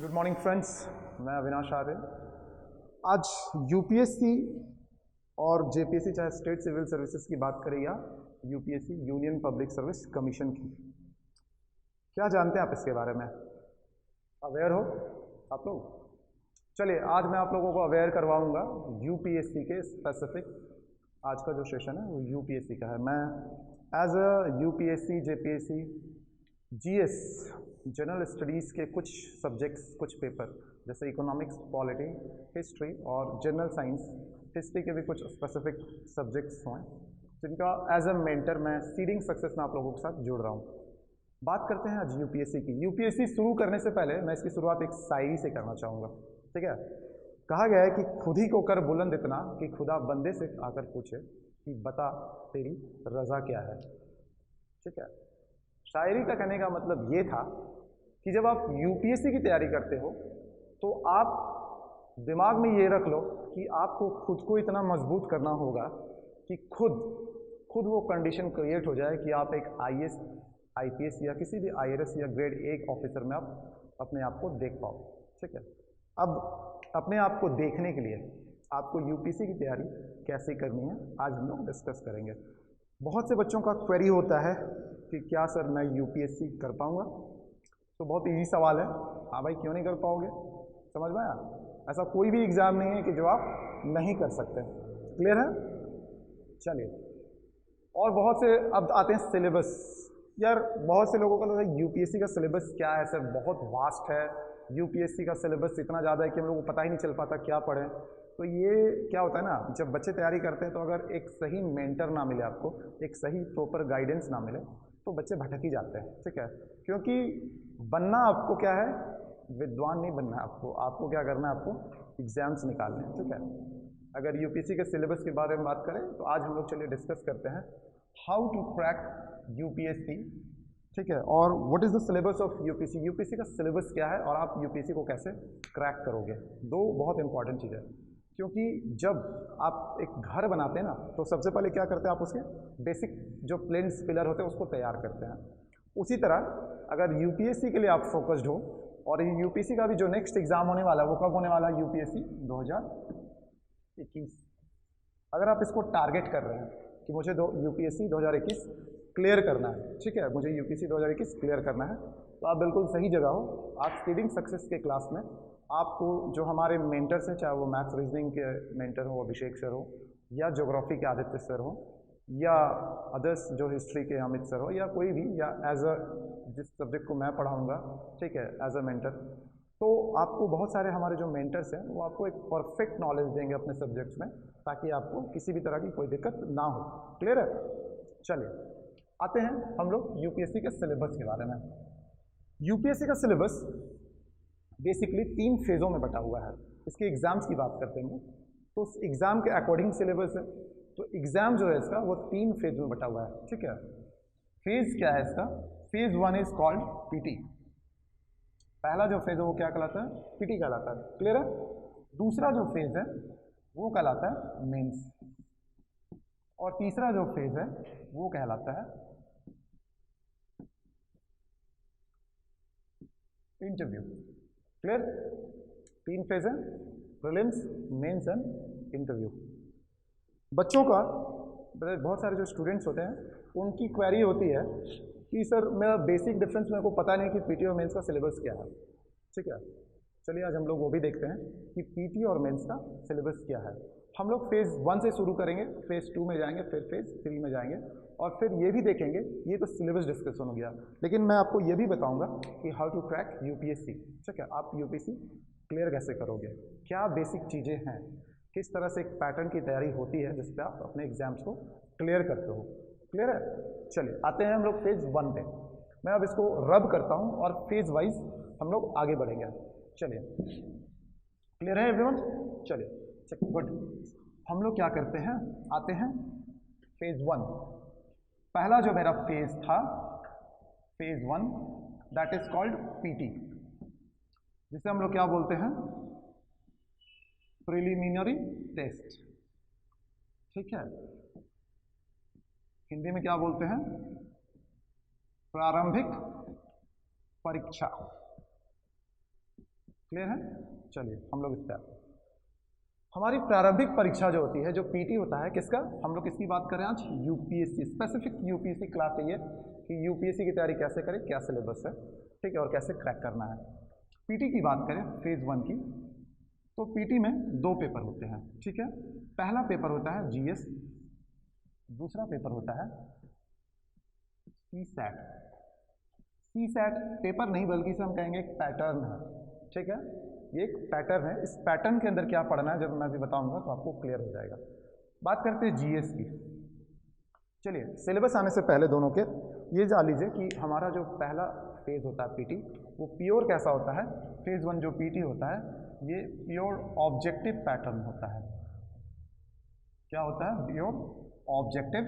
Good morning friends, मैं अविनाश आर्य। आज UPSC और जेपीएससी चाहे स्टेट सिविल सर्विसेज की बात करें या UPSC union public service commission की, क्या जानते हैं आप इसके बारे में? अवेयर हो आप लोग? चलिए, आज मैं आप लोगों को अवेयर करवाऊंगा यूपीएससी के स्पेसिफिक। आज का जो सेशन है वो यूपीएससी का है। मैं as a UPSC JPSC GS general studies के कुछ सब्जेक्ट्स, कुछ पेपर जैसे इकोनॉमिक्स, पॉलिटी, हिस्ट्री और जनरल साइंस, हिस्ट्री के भी कुछ स्पेसिफिक सब्जेक्ट्स हैं जिनका एज अ मेंटर मैं सीडिंग सक्सेस में आप लोगों के साथ जुड़ रहा हूँ। बात करते हैं आज यूपीएससी की। यूपीएससी शुरू करने से पहले मैं इसकी शुरुआत एक शायरी से करना चाहूँगा, ठीक है? कहा गया है कि खुद ही को कर बुलंद इतना कि खुदा बंदे से आकर पूछे कि बता तेरी रज़ा क्या है, ठीक है? शायरी का कहने का मतलब ये था कि जब आप यूपीएससी की तैयारी करते हो तो आप दिमाग में ये रख लो कि आपको खुद को इतना मजबूत करना होगा कि खुद वो कंडीशन क्रिएट हो जाए कि आप एक आईएएस, आईपीएस या किसी भी आईआरएस या ग्रेड 1 ऑफिसर में आप अपने आप को देख पाओ, ठीक है? अब अपने आप को देखने के लिए आपको यूपीएससी की तैयारी कैसे करनी है आज हम लोग डिस्कस करेंगे। बहुत से बच्चों का क्वेरी होता है कि क्या सर मैं यूपीएससी कर पाऊंगा? तो बहुत इजी सवाल है। हाँ भाई, क्यों नहीं कर पाओगे? समझ में आया? ऐसा कोई भी एग्जाम नहीं है कि जो आप नहीं कर सकते। क्लियर है? चलिए, और बहुत से अब आते हैं सिलेबस। यार, बहुत से लोगों को लगता है यूपीएससी का सिलेबस क्या है सर, बहुत वास्ट है। यूपीएससी का सिलेबस इतना ज़्यादा है कि हम लोगों को पता ही नहीं चल पाता क्या पढ़ें। तो ये क्या होता है ना, जब बच्चे तैयारी करते हैं तो अगर एक सही मेंटर ना मिले आपको, एक सही प्रॉपर गाइडेंस ना मिले तो बच्चे भटक ही जाते हैं, ठीक है? क्योंकि बनना आपको क्या है, विद्वान नहीं बनना है आपको। आपको क्या करना है, आपको एग्जाम्स निकालने हैं, ठीक है? अगर यूपीएससी के सिलेबस के बारे में बात करें तो आज हम लोग चलिए डिस्कस करते हैं हाउ टू क्रैक यूपीएससी, ठीक है? और what is the syllabus of UPSC, UPSC का सिलेबस क्या है और आप यूपीएससी को कैसे क्रैक करोगे। दो बहुत इंपॉर्टेंट चीज़ है, क्योंकि जब आप एक घर बनाते हैं ना तो सबसे पहले क्या करते हैं, आप उसके बेसिक जो प्लेन्स पिलर होते हैं उसको तैयार करते हैं। उसी तरह अगर यूपीएससी के लिए आप फोकस्ड हो, और यूपीएससी का भी जो नेक्स्ट एग्जाम होने वाला है वो कब होने वाला है, यूपीएससी 2021। अगर आप इसको टारगेट कर रहे हैं कि मुझे यूपीएससी 2021 क्लियर करना है, ठीक है, मुझे यूपीएससी 2021 क्लियर करना है, तो आप बिल्कुल सही जगह हो। आप स्टडीइंग सक्सेस के क्लास में आपको जो हमारे मेंटर्स हैं, चाहे वो मैथ्स रीजनिंग के मेंटर हो अभिषेक सर हो, या ज्योग्राफी के आदित्य सर हो, या अदर्स जो हिस्ट्री के अमित सर हो, या कोई भी, या एज अ जिस सब्जेक्ट को मैं पढ़ाऊँगा, ठीक है, एज अ मेंटर, तो आपको बहुत सारे हमारे जो मेंटर्स हैं वो आपको एक परफेक्ट नॉलेज देंगे अपने सब्जेक्ट्स में, ताकि आपको किसी भी तरह की कोई दिक्कत ना हो। क्लियर है? चलिए, आते हैं हम लोग यूपीएससी के सिलेबस के बारे में। यूपीएससी का सिलेबस बेसिकली 3 फेज़ों में बटा हुआ है। इसके एग्जाम्स की बात करते हैं तो उस एग्जाम के अकॉर्डिंग सिलेबस है। तो एग्जाम जो है इसका वो 3 फेज में बटा हुआ है, ठीक है? फेज क्या है इसका? Phase 1 is called PT. पहला जो फेज है वो क्या कहलाता है? पीटी कहलाता है। क्लियर है? दूसरा जो फेज है वो कहलाता है मेंस, और तीसरा जो फेज है वो कहलाता है इंटरव्यू। क्लियर? 3 फेज है, प्रीलिम्स, मेंस एंड इंटरव्यू। बच्चों का, बहुत सारे जो स्टूडेंट्स होते हैं उनकी क्वेरी होती है कि सर मेरा बेसिक डिफरेंस मेरे को पता नहीं कि पीटी और मेंस का सिलेबस क्या है, ठीक है? चलिए, आज हम लोग वो भी देखते हैं कि पीटी और मेंस का सिलेबस क्या है। हम लोग फेज़ 1 से शुरू करेंगे, फेज़ 2 में जाएंगे, फिर फेज़ 3 में जाएंगे, और फिर ये भी देखेंगे। ये तो सिलेबस डिस्कशन हो गया, लेकिन मैं आपको ये भी बताऊंगा कि हाउ टू क्रैक यूपीएससी, ठीक है? आप यूपीएससी क्लियर कैसे करोगे, क्या बेसिक चीज़ें हैं, किस तरह से एक पैटर्न की तैयारी होती है जिसपे आप अपने एग्जाम्स को क्लियर करते हो। क्लियर है? चलिए, आते हैं हम लोग फेज़ 1 पे। मैं अब इसको रब करता हूँ और फेज़ वाइज हम लोग आगे बढ़ेंगे। चलिए, क्लियर है एवरीवन? चलिए, गुड। हम लोग क्या करते हैं, आते हैं फेज़ 1। पहला जो मेरा फेज था, phase 1, that is called PT, जिसे हम लोग क्या बोलते हैं, प्रिलिमिनरी टेस्ट, ठीक है? हिंदी में क्या बोलते हैं, प्रारंभिक परीक्षा। क्लियर है? चलिए हम लोग इस पर आते हैं। हमारी प्रारंभिक परीक्षा जो होती है, जो पीटी होता है, किसका हम लोग किसकी बात करें आज? यूपीएससी, स्पेसिफिक यूपीएससी क्लास है ये, कि यूपीएससी की तैयारी कैसे करें, क्या सिलेबस है, ठीक है, और कैसे क्रैक करना है। पीटी की बात करें फेज 1 की, तो पीटी में 2 पेपर होते हैं, ठीक है। पहला पेपर होता है जीएस, दूसरा पेपर होता है सीसैट। सीसैट पेपर नहीं बल्कि इसे हम कहेंगे एक पैटर्न है, ठीक है, ये एक पैटर्न है। इस पैटर्न के अंदर क्या पढ़ना है जब मैं भी बताऊंगा तो आपको क्लियर हो जाएगा। बात करते हैं जीएस की। चलिए सिलेबस आने से पहले दोनों के ये जान लीजिए कि हमारा जो पहला फेज होता है पीटी, वो प्योर कैसा होता है? फेज 1 जो पीटी होता है ये प्योर ऑब्जेक्टिव पैटर्न होता है। क्या होता है? प्योर ऑब्जेक्टिव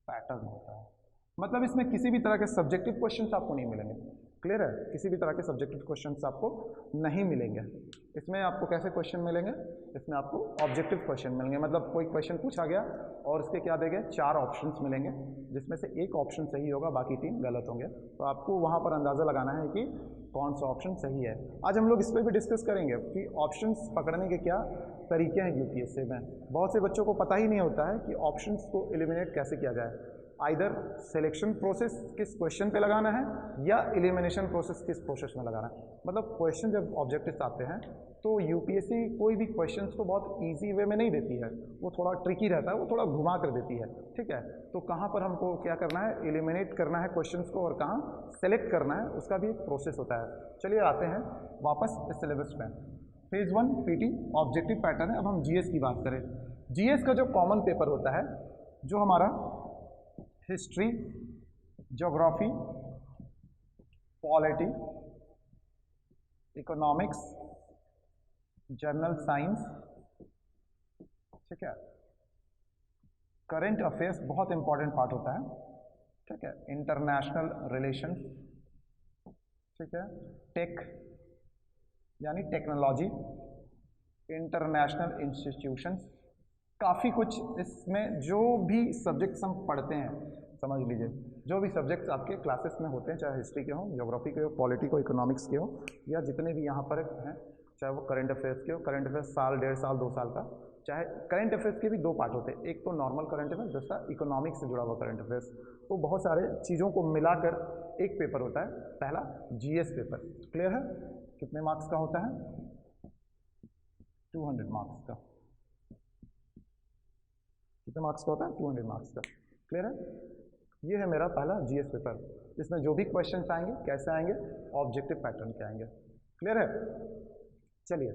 पैटर्न होता है। मतलब इसमें किसी भी तरह के सब्जेक्टिव क्वेश्चंस आपको नहीं मिलेंगे। क्लियर है? किसी भी तरह के सब्जेक्टिव क्वेश्चंस आपको नहीं मिलेंगे। इसमें आपको कैसे क्वेश्चन मिलेंगे? इसमें आपको ऑब्जेक्टिव क्वेश्चन मिलेंगे। मतलब कोई क्वेश्चन पूछा गया और उसके क्या देंगे? 4 ऑप्शंस मिलेंगे, जिसमें से एक ऑप्शन सही होगा, बाकी 3 गलत होंगे। तो आपको वहाँ पर अंदाज़ा लगाना है कि कौन सा ऑप्शन सही है। आज हम लोग इस पर भी डिस्कस करेंगे कि ऑप्शंस पकड़ने के क्या तरीके हैं यूपीएससी में। बहुत से बच्चों को पता ही नहीं होता है कि ऑप्शंस को एलिमिनेट कैसे किया जाए। आइदर सिलेक्शन प्रोसेस किस क्वेश्चन पे लगाना है या एलिमिनेशन प्रोसेस किस प्रोसेस में लगाना है। मतलब क्वेश्चन जब ऑब्जेक्टिव्स आते हैं तो यूपीएससी कोई भी क्वेश्चंस को बहुत इजी वे में नहीं देती है, वो थोड़ा ट्रिकी रहता है, वो थोड़ा घुमा कर देती है, ठीक है। तो कहाँ पर हमको क्या करना है? एलिमिनेट करना है क्वेश्चंस को, और कहाँ सेलेक्ट करना है, उसका भी एक प्रोसेस होता है। चलिए आते हैं वापस इस सिलेबस में। फेज 1 पीटी ऑब्जेक्टिव पैटर्न है। अब हम जीएस की बात करें। जीएस का जो कॉमन पेपर होता है, जो हमारा history, geography, polity, economics, general science, ठीक है, करंट अफेयर्स बहुत इंपॉर्टेंट पार्ट होता है, ठीक है, इंटरनेशनल रिलेशंस, ठीक है, टेक यानी टेक्नोलॉजी, इंटरनेशनल इंस्टीट्यूशंस, काफ़ी कुछ इसमें जो भी सब्जेक्ट्स हम पढ़ते हैं, समझ लीजिए जो भी सब्जेक्ट्स आपके क्लासेस में होते हैं, चाहे हिस्ट्री के हों, ज्योग्राफी के हो, पॉलिटी को, इकोनॉमिक्स के हो, या जितने भी यहाँ पर हैं, चाहे वो करंट अफेयर्स के हो। करंट अफेयर्स साल, 1.5 साल, 2 साल का, चाहे करंट अफेयर्स के भी 2 पार्ट होते हैं, एक तो नॉर्मल करंट अफेयर्स, दूसरा इकोनॉमिक्स से जुड़ा हुआ करंट अफेयर्स। तो बहुत सारे चीज़ों को मिलाकर एक पेपर होता है, पहला जीएस पेपर। क्लियर है? कितने मार्क्स का होता है? 200 मार्क्स का। कितने मार्क्स का होता है? 200 मार्क्स का। क्लियर है? ये है मेरा पहला जीएस पेपर, इसमें जो भी क्वेश्चंस आएंगे कैसे आएंगे? ऑब्जेक्टिव पैटर्न के आएंगे। क्लियर है? चलिए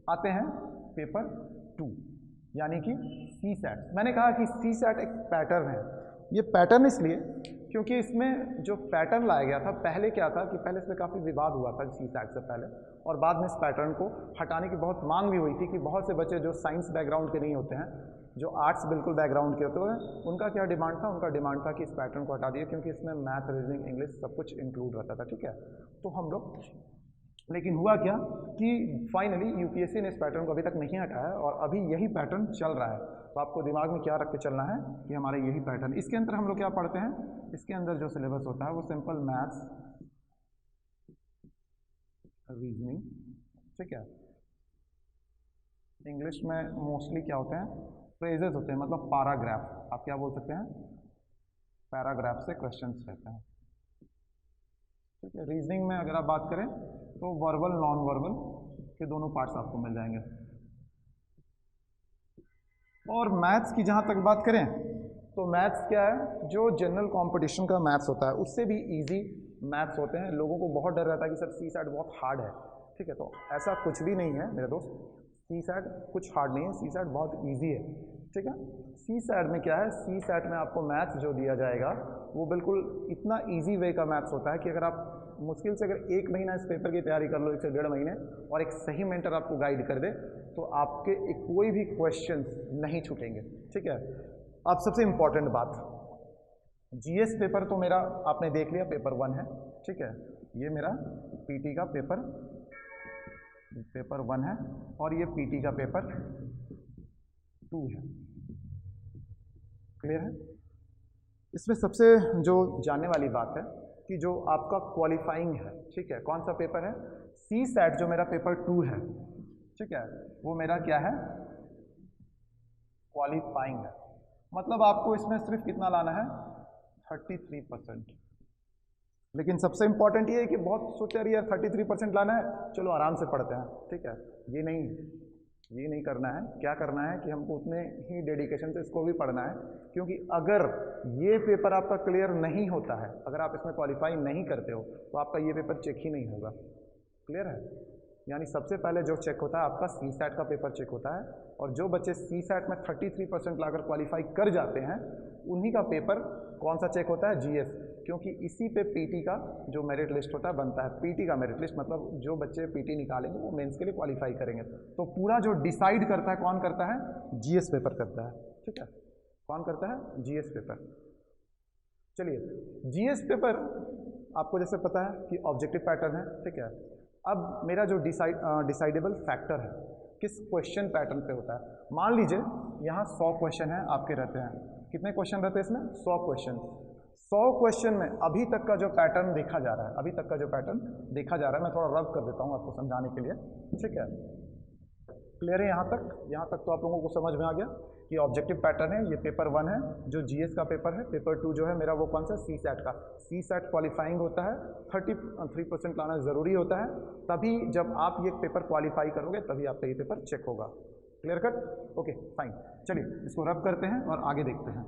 आते हैं पेपर 2 यानी कि सीसैट। मैंने कहा कि सीसैट एक पैटर्न है। ये पैटर्न इसलिए क्योंकि इसमें जो पैटर्न लाया गया था, पहले क्या था कि पहले इसमें काफ़ी विवाद हुआ था सीसैट से पहले, और बाद में इस पैटर्न को हटाने की बहुत मांग भी हुई थी कि बहुत से बच्चे जो साइंस बैकग्राउंड के नहीं होते हैं, जो आर्ट्स बिल्कुल बैकग्राउंड के होते हैं, उनका क्या डिमांड था? उनका डिमांड था कि इस पैटर्न को हटा दिए, क्योंकि इसमें मैथ, रीजनिंग, इंग्लिश सब कुछ इंक्लूड रहता था, ठीक है। तो हम लोग, लेकिन हुआ क्या कि फाइनली यूपीएससी ने इस पैटर्न को अभी तक नहीं हटाया और अभी यही पैटर्न चल रहा है। तो आपको दिमाग में क्या रख के चलना है कि हमारा यही पैटर्न। इसके अंदर हम लोग क्या पढ़ते हैं? इसके अंदर जो सिलेबस होता है वो सिंपल मैथ्स, रीजनिंग, ठीक है, इंग्लिश में मोस्टली क्या होते हैं? फ्रेजेस होते हैं, मतलब पैराग्राफ, आप क्या बोल सकते हैं? पैराग्राफ से क्वेश्चंस रहते हैं, ठीक है। रीजनिंग में अगर आप बात करें तो वर्बल, नॉन वर्बल के दोनों पार्ट्स आपको मिल जाएंगे। और मैथ्स की जहाँ तक बात करें तो मैथ्स क्या है? जो जनरल कंपटीशन का मैथ्स होता है उससे भी इजी मैथ्स होते हैं। लोगों को बहुत डर रहता है कि सर सीसैट बहुत हार्ड है, ठीक है, तो ऐसा कुछ भी नहीं है मेरे दोस्त। सीसैट कुछ हार्ड नहीं है, सीसैट बहुत ईजी है, ठीक है। सीसैट में क्या है? सीसैट में आपको मैथ्स जो दिया जाएगा वो बिल्कुल इतना इजी वे का मैथ्स होता है कि अगर आप मुश्किल से अगर 1 महीना इस पेपर की तैयारी कर लो, 1 से 1.5 महीने, और एक सही मेंटर आपको गाइड कर दे, तो आपके कोई भी क्वेश्चन नहीं छूटेंगे, ठीक है। अब सबसे इम्पॉर्टेंट बात, जीएस पेपर तो मेरा आपने देख लिया, पेपर 1 है, ठीक है। ये मेरा पीटी का पेपर 1 है और ये पीटी का पेपर 2 है। क्लियर है? इसमें सबसे जो जानने वाली बात है कि जो आपका क्वालिफाइंग है, ठीक है, कौन सा पेपर है? CSAT जो मेरा पेपर 2 है, ठीक है, वो मेरा क्या है, क्वालिफाइंग है। मतलब आपको इसमें सिर्फ कितना लाना है, 33%। लेकिन सबसे इंपॉर्टेंट ये है कि बहुत सोच रही है 33% लाना है, चलो आराम से पढ़ते हैं, ठीक है, ये नहीं करना है। क्या करना है कि हमको उतने ही डेडिकेशन से इसको भी पढ़ना है, क्योंकि अगर ये पेपर आपका क्लियर नहीं होता है, अगर आप इसमें क्वालिफाई नहीं करते हो, तो आपका ये पेपर चेक ही नहीं होगा। क्लियर है? यानी सबसे पहले जो चेक होता है आपका CSAT का पेपर चेक होता है, और जो बच्चे CSAT में 33% लाकर क्वालिफाई कर जाते हैं, उन्हीं का पेपर कौन सा चेक होता है, GS, क्योंकि इसी पे PT का जो मेरिट लिस्ट होता है बनता है। PT का मेरिट लिस्ट मतलब जो बच्चे PT निकालेंगे वो मेंस के लिए क्वालिफाई करेंगे। तो पूरा जो डिसाइड करता है, कौन करता है, GS पेपर करता है, ठीक है, कौन करता है, GS पेपर। चलिए, GS पेपर आपको जैसे पता है कि ऑब्जेक्टिव पैटर्न है, ठीक है। अब मेरा जो डिसाइडेबल फैक्टर है किस क्वेश्चन पैटर्न पे होता है, मान लीजिए यहाँ 100 क्वेश्चन है आपके रहते हैं, कितने क्वेश्चन रहते हैं इसमें, 100 क्वेश्चन। 100 क्वेश्चन में अभी तक का जो पैटर्न देखा जा रहा है, अभी तक का जो पैटर्न देखा जा रहा है, मैं थोड़ा रब कर देता हूँ आपको समझाने के लिए, ठीक है। क्लियर है यहाँ तक तो आप लोगों को समझ में आ गया कि ऑब्जेक्टिव पैटर्न है, ये पेपर 1 है जो GS का पेपर है। पेपर 2 जो है मेरा वो कौन सा, CSAT का। CSAT क्वालिफाइंग होता है, 33% लाना ज़रूरी होता है, तभी जब आप ये पेपर क्वालिफाई करोगे तभी आपका ये पेपर चेक होगा। Clear cut, okay fine. चलिए इसको रब करते हैं और आगे देखते हैं।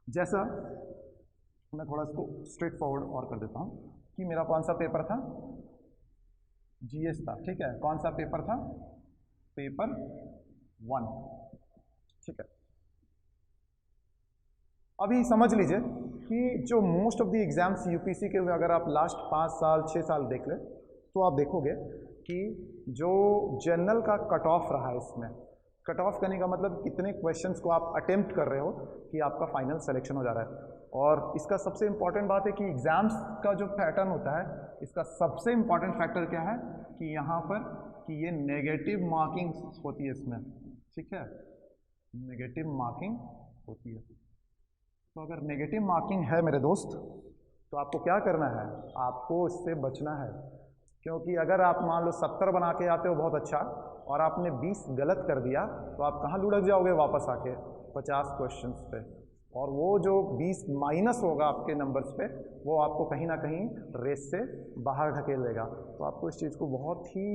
जैसा मैं थोड़ा इसको स्ट्रेट फॉरवर्ड और कर देता हूँ कि मेरा कौन सा पेपर था, GS था, ठीक है। कौन सा पेपर था, पेपर 1, ठीक है। अभी समझ लीजिए कि जो most of the exams UPSC के, अगर आप लास्ट 5 साल 6 साल देख ले तो आप देखोगे कि जो जनरल का कट ऑफ रहा है, इसमें कट ऑफ करने का मतलब कितने क्वेश्चंस को आप अटेम्प्ट कर रहे हो कि आपका फाइनल सिलेक्शन हो जा रहा है। और इसका सबसे इंपॉर्टेंट बात है कि एग्जाम्स का जो पैटर्न होता है, इसका सबसे इंपॉर्टेंट फैक्टर क्या है कि यहाँ पर कि ये नेगेटिव मार्किंग होती है इसमें, ठीक है, नेगेटिव मार्किंग होती है। तो अगर नेगेटिव मार्किंग है मेरे दोस्त, तो आपको क्या करना है, आपको इससे बचना है। क्योंकि अगर आप मान लो 70 बना के आते हो बहुत अच्छा, और आपने 20 गलत कर दिया, तो आप कहाँ लुढ़क जाओगे वापस आके 50 क्वेश्चंस पे, और वो जो 20 माइनस होगा आपके नंबर्स पे, वो आपको कहीं ना कहीं रेस से बाहर ढकेल देगा। तो आपको इस चीज़ को बहुत ही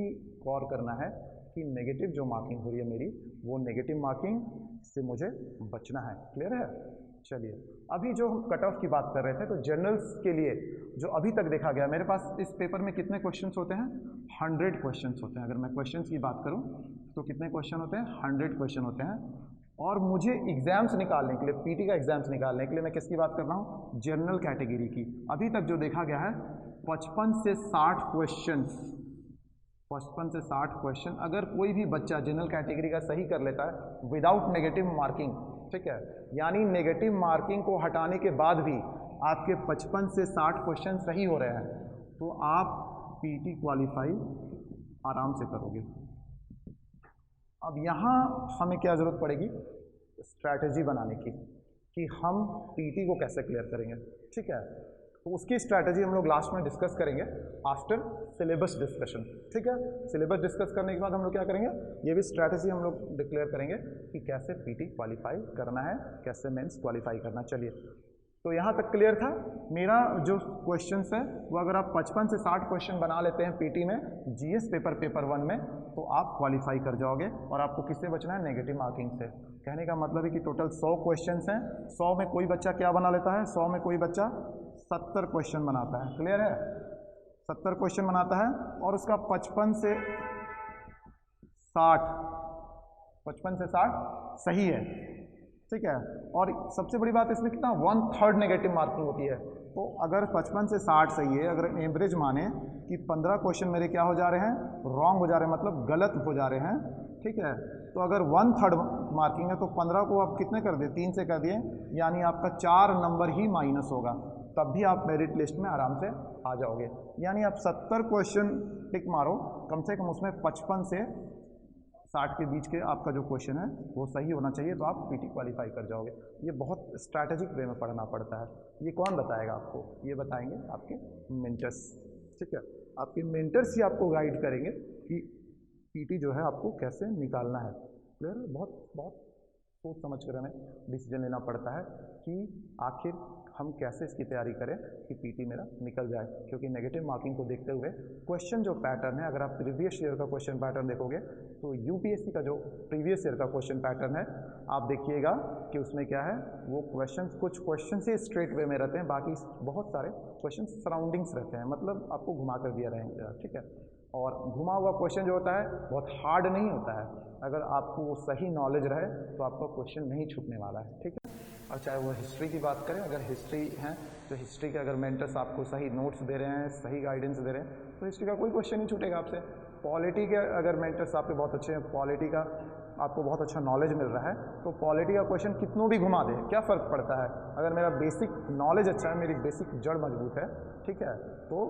गौर करना है कि नेगेटिव जो मार्किंग हो रही है मेरी, वो नेगेटिव मार्किंग से मुझे बचना है। क्लियर है? चलिए, अभी जो हम कट ऑफ की बात कर रहे थे, तो जनरल्स के लिए जो अभी तक देखा गया, मेरे पास इस पेपर में कितने क्वेश्चंस होते हैं, 100 क्वेश्चंस होते हैं। अगर मैं क्वेश्चंस की बात करूं तो कितने क्वेश्चन होते हैं, 100 क्वेश्चन होते हैं। और मुझे एग्जाम्स निकालने के लिए, PT का एग्जाम्स निकालने के लिए मैं किसकी बात कर रहा हूँ, जनरल कैटेगरी की। अभी तक जो देखा गया है 55 से 60 क्वेश्चन, 55 से 60 क्वेश्चन अगर कोई भी बच्चा जनरल कैटेगरी का सही कर लेता है विदाउट नेगेटिव मार्किंग, ठीक है, यानी नेगेटिव मार्किंग को हटाने के बाद भी आपके 55 से 60 क्वेश्चन सही हो रहे हैं, तो आप PT क्वालिफाई आराम से करोगे। अब यहाँ हमें क्या ज़रूरत पड़ेगी, स्ट्रैटेजी बनाने की कि हम PT को कैसे क्लियर करेंगे, ठीक है। तो उसकी स्ट्रैटेजी हम लोग लास्ट में डिस्कस करेंगे आफ्टर सिलेबस डिस्कशन, ठीक है। सिलेबस डिस्कस करने के बाद हम लोग क्या करेंगे, ये भी स्ट्रैटेजी हम लोग डिक्लेयर करेंगे कि कैसे PT क्वालिफाई करना है, कैसे मेंस क्वालिफाई करना। चलिए, तो यहाँ तक क्लियर था। मेरा जो क्वेश्चंस है वो अगर आप 55 से 60 क्वेश्चन बना लेते हैं PT में, GS पेपर 1 में, तो आप क्वालिफाई कर जाओगे। और आपको किससे बचना है, नेगेटिव मार्किंग से। कहने का मतलब है कि टोटल 100 क्वेश्चंस हैं, 100 में कोई बच्चा क्या बना लेता है, 100 में कोई बच्चा 70 क्वेश्चन बनाता है। क्लियर है? 70 क्वेश्चन बनाता है और उसका 55 से 60 सही है, ठीक है। और सबसे बड़ी बात इसमें कितना 1/3 नेगेटिव मार्किंग होती है। तो अगर 55 से 60 सही है, अगर एवरेज माने कि 15 क्वेश्चन मेरे क्या हो जा रहे हैं, रॉन्ग हो जा रहे हैं, मतलब गलत हो जा रहे हैं, ठीक है। तो अगर 1/3 मार्किंग है तो 15 को आप कितने कर दिए, 3 से कर दिए, यानी आपका 4 नंबर ही माइनस होगा, तब भी आप मेरिट लिस्ट में आराम से आ जाओगे। यानी आप 70 क्वेश्चन टिक मारो, कम से कम उसमें 55 से 60 के बीच के आपका जो क्वेश्चन है वो सही होना चाहिए, तो आप PT क्वालिफाई कर जाओगे। ये बहुत स्ट्रैटेजिक वे में पढ़ना पड़ता है। ये कौन बताएगा आपको, ये बताएंगे आपके मेंटर्स, ठीक है। आपके मेंटर्स ही आपको गाइड करेंगे कि पीटी जो है आपको कैसे निकालना है। क्लियर है? बहुत बहुत सोच समझ कर हमें डिसीजन लेना पड़ता है कि आखिर हम कैसे इसकी तैयारी करें कि पीटी मेरा निकल जाए, क्योंकि नेगेटिव मार्किंग को देखते हुए क्वेश्चन जो पैटर्न है, अगर आप प्रीवियस ईयर का क्वेश्चन पैटर्न देखोगे तो यूपीएससी का जो प्रीवियस ईयर का क्वेश्चन पैटर्न है, आप देखिएगा कि उसमें क्या है, वो कुछ क्वेश्चन ही स्ट्रेट वे में रहते हैं, बाकी बहुत सारे क्वेश्चन सराउंडिंग्स रहते हैं, मतलब आपको घुमा कर दिया रहेंगे। ठीक है, और घुमा हुआ क्वेश्चन जो होता है बहुत हार्ड नहीं होता है, अगर आपको वो सही नॉलेज रहे तो आपका क्वेश्चन नहीं छूटने वाला है। ठीक है, और चाहे वो हिस्ट्री की बात करें, अगर हिस्ट्री है तो हिस्ट्री के अगर मेंटर्स आपको सही नोट्स दे रहे हैं, सही गाइडेंस दे रहे हैं, तो हिस्ट्री का कोई क्वेश्चन नहीं छूटेगा आपसे। पॉलिटी के अगर मेंटर्स आपके बहुत अच्छे हैं, पॉलिटी का आपको बहुत अच्छा नॉलेज मिल रहा है, तो पॉलिटी का क्वेश्चन कितनों भी घुमा दे क्या फ़र्क पड़ता है, अगर मेरा बेसिक नॉलेज अच्छा है, मेरी बेसिक जड़ मजबूत है, ठीक है, तो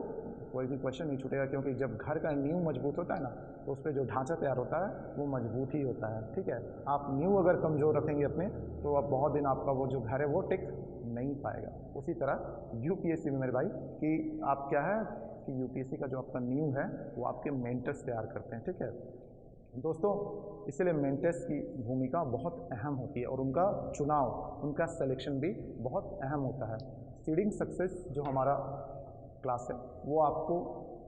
कोई भी क्वेश्चन नहीं छूटेगा, क्योंकि जब घर का नींव मजबूत होता है ना, तो उस पर जो ढांचा तैयार होता है वो मजबूत ही होता है। ठीक है, आप नींव अगर कमज़ोर रखेंगे अपने, तो अब बहुत दिन आपका वो जो घर है वो टिक नहीं पाएगा। उसी तरह यूपीएससी में मेरे भाई कि आप क्या है कि यूपीएससी का जो आपका नींव है वो आपके मेंटर्स तैयार करते हैं। ठीक है दोस्तों, इसलिए मेंटर्स की भूमिका बहुत अहम होती है और उनका चुनाव, उनका सिलेक्शन भी बहुत अहम होता है। सीडिंग सक्सेस जो हमारा क्लास है वो आपको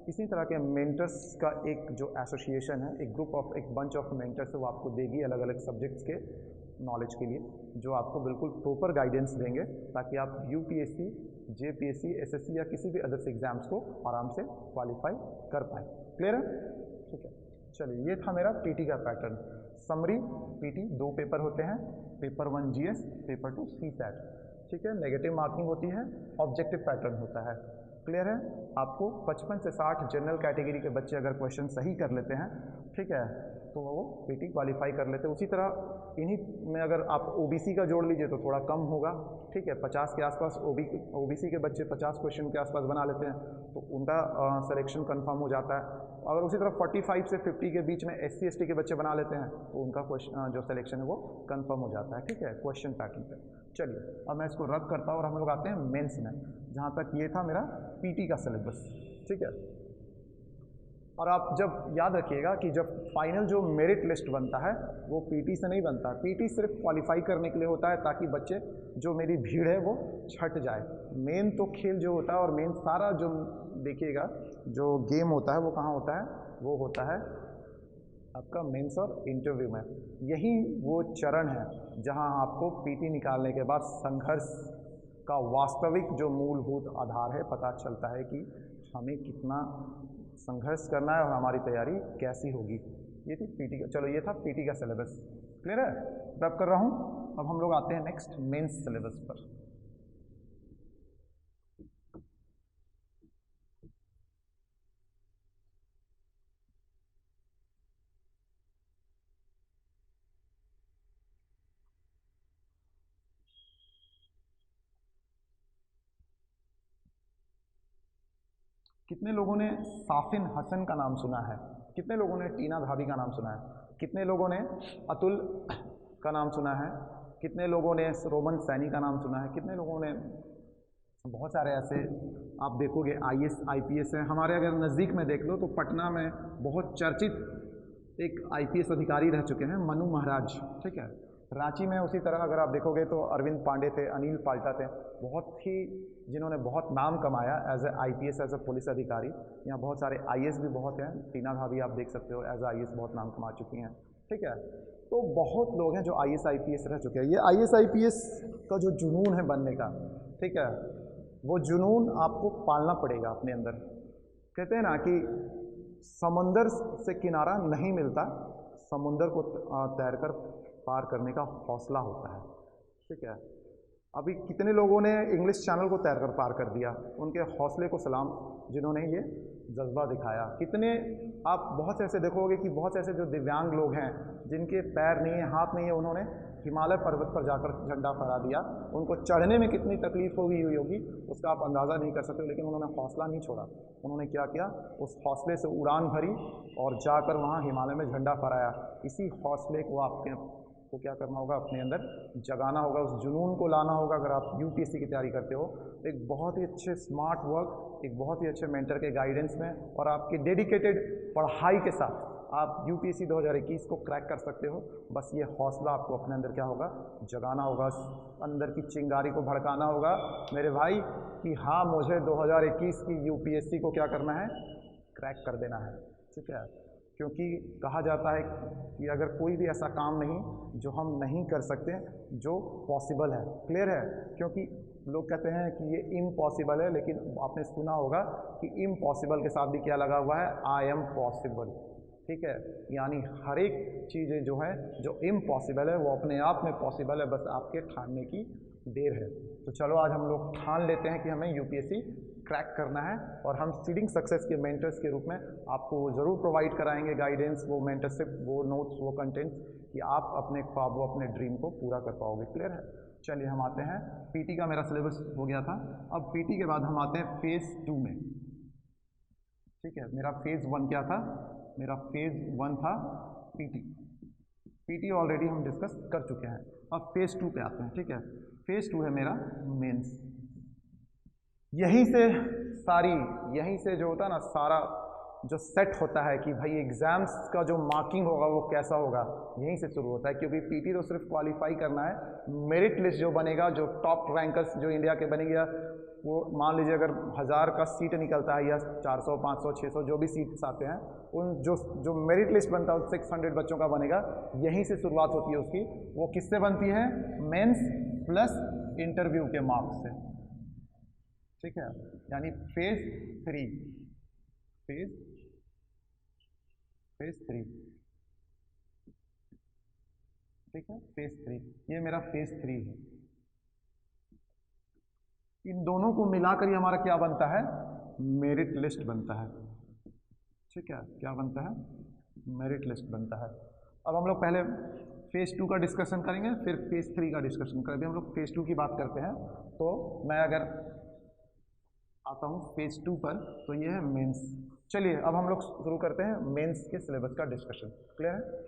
इसी तरह के मेंटर्स का एक जो एसोसिएशन है, एक ग्रुप ऑफ, एक बंच ऑफ मेंटर्स है, वो आपको देगी अलग अलग सब्जेक्ट्स के नॉलेज के लिए, जो आपको बिल्कुल प्रॉपर गाइडेंस देंगे ताकि आप यूपीएससी, जेपीएससी, एसएससी या किसी भी अदर्स एग्जाम्स को आराम से क्वालिफाई कर पाए। क्लियर है? ठीक है, चलिए ये था मेरा पीटी का पैटर्न। समरी पीटी 2 पेपर होते हैं, पेपर 1 जीएस, पेपर 2 सीसैट। ठीक है, नेगेटिव मार्किंग होती है, ऑब्जेक्टिव पैटर्न होता है। क्लियर है? आपको 55 से 60 जनरल कैटेगरी के बच्चे अगर क्वेश्चन सही कर लेते हैं, ठीक है, तो वो पीटी क्वालिफाई कर लेते हैं। उसी तरह इन्हीं में अगर आप ओबीसी का जोड़ लीजिए तो थोड़ा कम होगा। ठीक है, 50 के आसपास ओबीसी के बच्चे 50 क्वेश्चन के आसपास बना लेते हैं, तो उनका सिलेक्शन कंफर्म हो जाता है। अगर उसी तरह 45 से 50 के बीच में एससी एसटी के बच्चे बना लेते हैं, तो उनका क्वेश्चन जो सिलेक्शन है वो कंफर्म हो जाता है। ठीक है, क्वेश्चन पैटर्न पे। चलिए अब मैं इसको रद्द करता हूँ और हम लोग आते हैं मेंस में, जहाँ तक ये था मेरा पीटी का सिलेबस। ठीक है, और आप जब याद रखिएगा कि जब फाइनल जो मेरिट लिस्ट बनता है वो पीटी से नहीं बनता, पीटी सिर्फ क्वालिफाई करने के लिए होता है ताकि बच्चे जो मेरी भीड़ है वो छट जाए। मेन तो खेल जो होता है और मेन सारा जो देखिएगा जो गेम होता है वो कहाँ होता है, वो होता है आपका मेंस और इंटरव्यू में। यही वो चरण है जहां आपको पीटी निकालने के बाद संघर्ष का वास्तविक जो मूलभूत आधार है पता चलता है कि हमें कितना संघर्ष करना है और हमारी तैयारी कैसी होगी। ये थी पीटी का, चलो ये था पीटी का सिलेबस। क्लियर है? रब कर रहा हूँ। अब हम लोग आते हैं नेक्स्ट मेंस सिलेबस पर। कितने लोगों ने साफिन हसन का नाम सुना है? कितने लोगों ने टीना भाभी का नाम सुना है? कितने लोगों ने अतुल का नाम सुना है? कितने लोगों ने रोमन सैनी का नाम सुना है? कितने लोगों ने, बहुत सारे ऐसे आप देखोगे आईएएस आईपीएस हैं हमारे, अगर नज़दीक में देख लो तो पटना में बहुत चर्चित एक आईपीएस अधिकारी रह चुके हैं, मनु महाराज। ठीक है, रांची में उसी तरह अगर आप देखोगे तो अरविंद पांडे थे, अनिल पाल्टा थे, बहुत ही जिन्होंने बहुत नाम कमाया as a IPS, as a police अधिकारी। यहाँ बहुत सारे आईएएस भी बहुत हैं, टीना भाभी आप देख सकते हो एज ए आईएएस बहुत नाम कमा चुकी हैं। ठीक है, तो बहुत लोग हैं जो आईएएस आईपीएस रह चुके हैं। ये आईएएस आईपीएस का जो जुनून है बनने का, ठीक है, वो जुनून आपको पालना पड़ेगा अपने अंदर। कहते हैं ना कि समंदर से किनारा नहीं मिलता, समुंदर को तैरकर पार करने का हौसला होता है। ठीक है, अभी कितने लोगों ने इंग्लिश चैनल को तैरकर पार कर दिया, उनके हौसले को सलाम जिन्होंने ये जज्बा दिखाया। कितने आप बहुत से ऐसे देखोगे कि बहुत से ऐसे जो दिव्यांग लोग हैं जिनके पैर नहीं है, हाथ नहीं है, उन्होंने हिमालय पर्वत पर जाकर झंडा फहरा दिया। उनको चढ़ने में कितनी तकलीफ हुई होगी उसका आप अंदाज़ा नहीं कर सकते, लेकिन उन्होंने हौसला नहीं छोड़ा। उन्होंने क्या किया, उस हौसले से उड़ान भरी और जाकर वहाँ हिमालय में झंडा फहराया। इसी हौसले को आपके आपको क्या करना होगा, अपने अंदर जगाना होगा, उस जुनून को लाना होगा। अगर आप यूपीएससी की तैयारी करते हो तो एक बहुत ही अच्छे स्मार्ट वर्क, एक बहुत ही अच्छे मेंटर के गाइडेंस में और आपकी डेडिकेटेड पढ़ाई के साथ आप यूपीएससी 2021 को क्रैक कर सकते हो। बस ये हौसला आपको अपने अंदर क्या होगा, जगाना होगा, अंदर की चिंगारी को भड़काना होगा मेरे भाई कि हाँ मुझे 2021 की यूपीएससी को क्या करना है, क्रैक कर देना है। ठीक है, क्योंकि कहा जाता है कि अगर कोई भी ऐसा काम नहीं जो हम नहीं कर सकते जो पॉसिबल है। क्लियर है, क्योंकि लोग कहते हैं कि ये इम्पॉसिबल है, लेकिन आपने सुना होगा कि इम्पॉसिबल के साथ भी क्या लगा हुआ है, आई एम पॉसिबल। ठीक है, यानी हर एक चीज़ें जो है जो इम्पॉसिबल है वो अपने आप में पॉसिबल है, बस आपके ठानने की देर है। तो चलो आज हम लोग ठान लेते हैं कि हमें यूपीएससी क्रैक करना है और हम सीडिंग सक्सेस के मेंटर्स के रूप में आपको ज़रूर प्रोवाइड कराएंगे गाइडेंस, वो मेंटरशिप, वो नोट्स, वो कंटेंट्स कि आप अपने ख्वाबों, अपने ड्रीम को पूरा कर पाओगे। क्लियर है, चलिए हम आते हैं, पीटी का मेरा सिलेबस हो गया था, अब पीटी के बाद हम आते हैं फेज़ 2 में। ठीक है, मेरा फेज़ 1 क्या था, मेरा फेज़ 1 था पीटी। पीटी ऑलरेडी हम डिस्कस कर चुके हैं, अब फेज़ 2 पे आते हैं। ठीक है, फेज़ 2 है मेरा मेंस। यहीं से जो होता है ना, सारा जो सेट होता है कि भाई एग्ज़ाम्स का जो मार्किंग होगा वो कैसा होगा, यहीं से शुरू होता है। क्योंकि पीटी तो सिर्फ क्वालिफाई करना है, मेरिट लिस्ट जो बनेगा, जो टॉप रैंकर्स जो इंडिया के बनेगा, वो मान लीजिए अगर 1000 का सीट निकलता है या 400, 500, 600 जो भी सीट्स आते हैं, उन जो मेरिट लिस्ट बनता है 600 बच्चों का बनेगा, यहीं से शुरुआत होती है उसकी। वो किससे बनती है, मेंस प्लस इंटरव्यू के मार्क्स से। ठीक है, यानी फेज़ 3, फेज़ 3, ठीक है, फेज़ 3, ये मेरा फेज़ 3 है। इन दोनों को मिलाकर ही हमारा क्या बनता है, मेरिट लिस्ट बनता है। ठीक है, क्या बनता है, मेरिट लिस्ट बनता है। अब हम लोग पहले फेज़ 2 का डिस्कशन करेंगे, फिर फेज़ 3 का डिस्कशन करेंगे। हम लोग फेज़ 2 की बात करते हैं, तो मैं अगर आता हूँ फेज़ 2 पर, तो ये है मेंस। चलिए अब हम लोग शुरू करते हैं मेंस के सिलेबस का डिस्कशन। क्लियर है,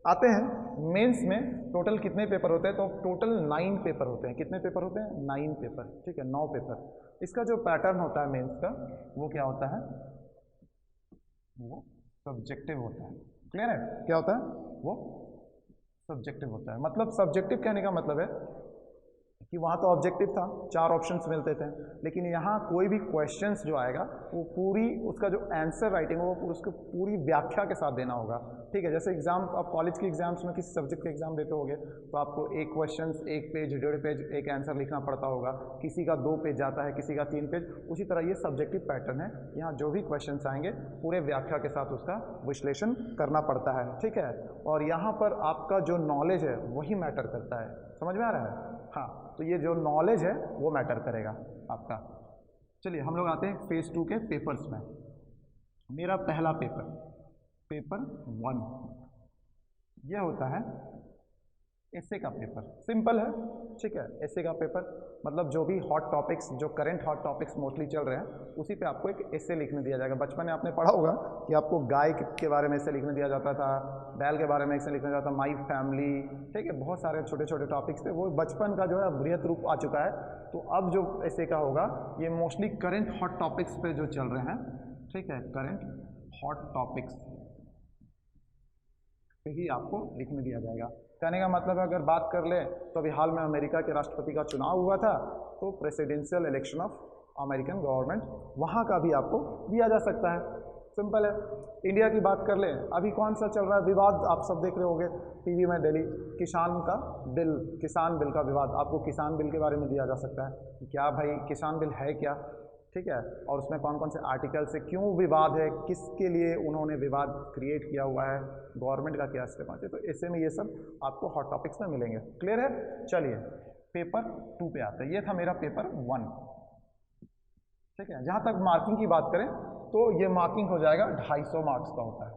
आते हैं मेंस में टोटल कितने पेपर होते हैं, तो टोटल 9 पेपर होते हैं। कितने पेपर होते हैं, 9 पेपर। ठीक है, 9 पेपर। इसका जो पैटर्न होता है मेंस का, वो क्या होता है, वो सब्जेक्टिव होता है। क्लियर है, क्या होता है, वो सब्जेक्टिव होता है। मतलब सब्जेक्टिव कहने का मतलब है कि वहाँ तो ऑब्जेक्टिव था, 4 ऑप्शंस मिलते थे, लेकिन यहाँ कोई भी क्वेश्चंस जो आएगा वो पूरी उसका जो आंसर राइटिंग हो वो उसको पूरी व्याख्या के साथ देना होगा। ठीक है, जैसे एग्जाम आप कॉलेज के एग्जाम्स में किसी सब्जेक्ट के एग्जाम देते होगे तो आपको एक क्वेश्चन, 1 पेज, 1.5 पेज एक आंसर लिखना पड़ता होगा, किसी का 2 पेज जाता है, किसी का 3 पेज। उसी तरह ये सब्जेक्टिव पैटर्न है, यहाँ जो भी क्वेश्चन आएंगे पूरे व्याख्या के साथ उसका विश्लेषण करना पड़ता है। ठीक है, और यहाँ पर आपका जो नॉलेज है वही मैटर करता है। समझ में आ रहा है, हाँ, तो ये जो नॉलेज है वो मैटर करेगा आपका। चलिए हम लोग आते हैं फेज़ 2 के पेपर्स में। मेरा पहला पेपर, पेपर 1, यह होता है एसे का पेपर। सिंपल है, ठीक है, एसे का पेपर मतलब जो भी हॉट टॉपिक्स, जो करंट हॉट टॉपिक्स मोस्टली चल रहे हैं, उसी पे आपको एक एसे लिखने दिया जाएगा। बचपन में आपने पढ़ा होगा कि आपको गाय के बारे में एसे लिखने दिया जाता था, बैल के बारे में एसे लिखने जाता था, माई फैमिली, ठीक है, बहुत सारे छोटे छोटे टॉपिक्स थे। वो बचपन का जो है बृहत रूप आ चुका है। तो अब जो एसे का होगा ये मोस्टली करंट हॉट टॉपिक्स पे जो चल रहे हैं, ठीक है, करंट हॉट टॉपिक्स पे ही आपको लिखने दिया जाएगा। कहने का मतलब अगर बात कर ले तो अभी हाल में अमेरिका के राष्ट्रपति का चुनाव हुआ था, तो presidential election of American government, वहाँ का भी आपको दिया जा सकता है। सिंपल है। इंडिया की बात कर ले, अभी कौन सा चल रहा है विवाद, आप सब देख रहे होंगे टीवी में डेली, किसान बिल का विवाद। आपको किसान बिल के बारे में दिया जा सकता है कि क्या भाई किसान बिल है क्या, ठीक है, और उसमें कौन कौन से आर्टिकल से क्यों विवाद है, किसके लिए उन्होंने विवाद क्रिएट किया हुआ है, गवर्नमेंट का क्या स्टेप है। तो ऐसे में ये सब आपको हॉट टॉपिक्स में मिलेंगे। क्लियर है, चलिए पेपर 2 पे आते हैं। ये था मेरा पेपर 1, ठीक है। जहाँ तक मार्किंग की बात करें तो ये मार्किंग हो जाएगा 250 मार्क्स का होता है।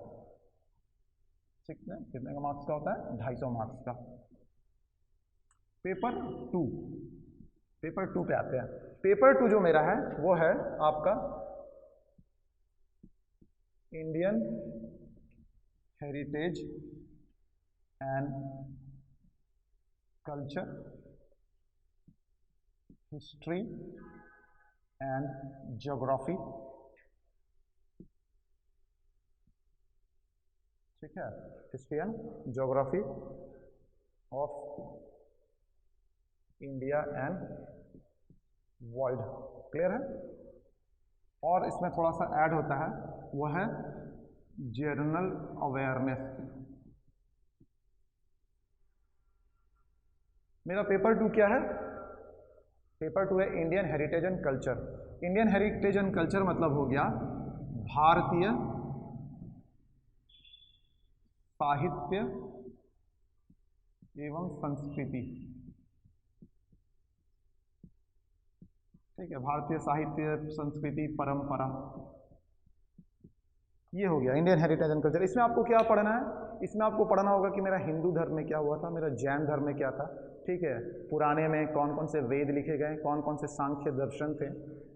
ठीक है, कितने का मार्क्स का होता है, 250 मार्क्स का। पेपर 2, पेपर 2 पे आते हैं। पेपर 2 जो मेरा है वो है आपका Indian heritage and culture, history and geography. ठीक है, history and geography of India and world. Clear है? और इसमें थोड़ा सा ऐड होता है, वो है जनरल अवेयरनेस। मेरा पेपर 2 क्या है? पेपर 2 है Indian heritage and culture. Indian heritage and culture मतलब हो गया भारतीय साहित्य एवं संस्कृति। ठीक है, भारतीय साहित्य, संस्कृति, परंपरा, ये हो गया इंडियन हेरिटेज एंड कल्चर। इसमें आपको क्या पढ़ना है? इसमें आपको पढ़ना होगा कि मेरा हिंदू धर्म में क्या हुआ था, मेरा जैन धर्म में क्या था। ठीक है, पुराने में कौन कौन से वेद लिखे गए, कौन कौन से सांख्य दर्शन थे,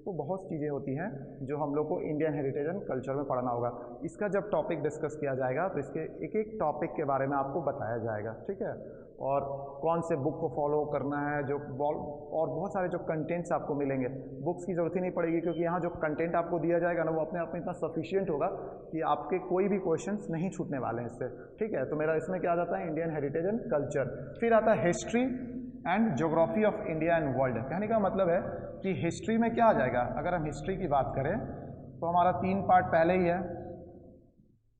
तो बहुत चीज़ें होती हैं जो हम लोग को इंडियन हेरिटेज एंड कल्चर में पढ़ना होगा। इसका जब टॉपिक डिस्कस किया जाएगा तो इसके एक एक टॉपिक के बारे में आपको बताया जाएगा। ठीक है, और कौन से बुक को फॉलो करना है, जो और बहुत सारे जो कंटेंट्स आपको मिलेंगे। बुक्स की ज़रूरत ही नहीं पड़ेगी, क्योंकि यहाँ जो कंटेंट आपको दिया जाएगा ना, वो अपने आप में इतना सफिशिएंट होगा कि आपके कोई भी क्वेश्चंस नहीं छूटने वाले हैं इससे। ठीक है, तो मेरा इसमें क्या आ जाता है? Indian heritage and culture. फिर आता है history and geography of India and world. कहने का मतलब है कि हिस्ट्री में क्या आ जाएगा? अगर हम हिस्ट्री की बात करें तो हमारा 3 पार्ट पहले ही है।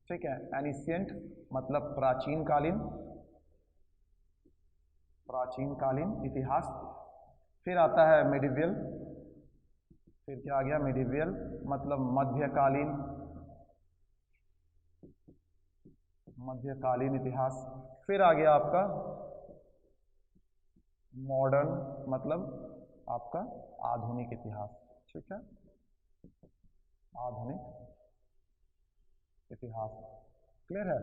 ठीक है, एनिशिएंट मतलब प्राचीन कालीन, प्राचीन कालीन इतिहास। फिर आता है मिडिवियल, फिर क्या आ गया? मिडिवियल मतलब मध्यकालीन, मध्यकालीन इतिहास। फिर आ गया आपका मॉडर्न मतलब आपका आधुनिक इतिहास। ठीक है, आधुनिक इतिहास। क्लियर है?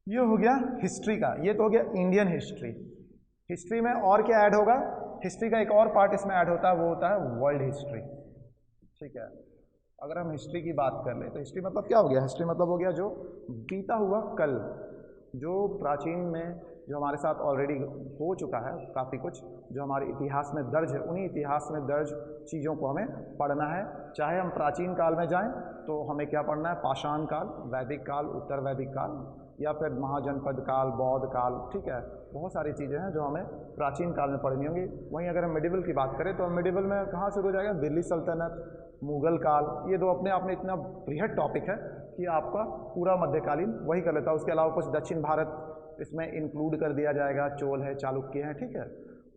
ये हो गया हिस्ट्री का, ये तो हो गया इंडियन हिस्ट्री। हिस्ट्री में और क्या ऐड होगा? हिस्ट्री का एक और पार्ट इसमें ऐड होता है, वो होता है वर्ल्ड हिस्ट्री। ठीक है, अगर हम हिस्ट्री की बात कर ले तो हिस्ट्री मतलब क्या हो गया? हिस्ट्री मतलब हो गया जो बीता हुआ कल, जो प्राचीन में जो हमारे साथ ऑलरेडी हो चुका है, काफ़ी कुछ जो हमारे इतिहास में दर्ज है, उन्हीं इतिहास में दर्ज चीज़ों को हमें पढ़ना है। चाहे हम प्राचीन काल में जाएं तो हमें क्या पढ़ना है? पाषाण काल, वैदिक काल, उत्तर वैदिक काल, या फिर महाजनपद काल, बौद्ध काल। ठीक है, बहुत सारी चीज़ें हैं जो हमें प्राचीन काल में पढ़नी होंगी। वहीं अगर हम मिडिवल की बात करें तो मिडिवल में कहाँ शुरू हो जाएगा? दिल्ली सल्तनत, मुगल काल। ये दो अपने आप में इतना बृहद टॉपिक है कि आपका पूरा मध्यकालीन वही कर लेता है। उसके अलावा कुछ दक्षिण भारत इसमें इंक्लूड कर दिया जाएगा, चोल है, चालुक्य हैं। ठीक है,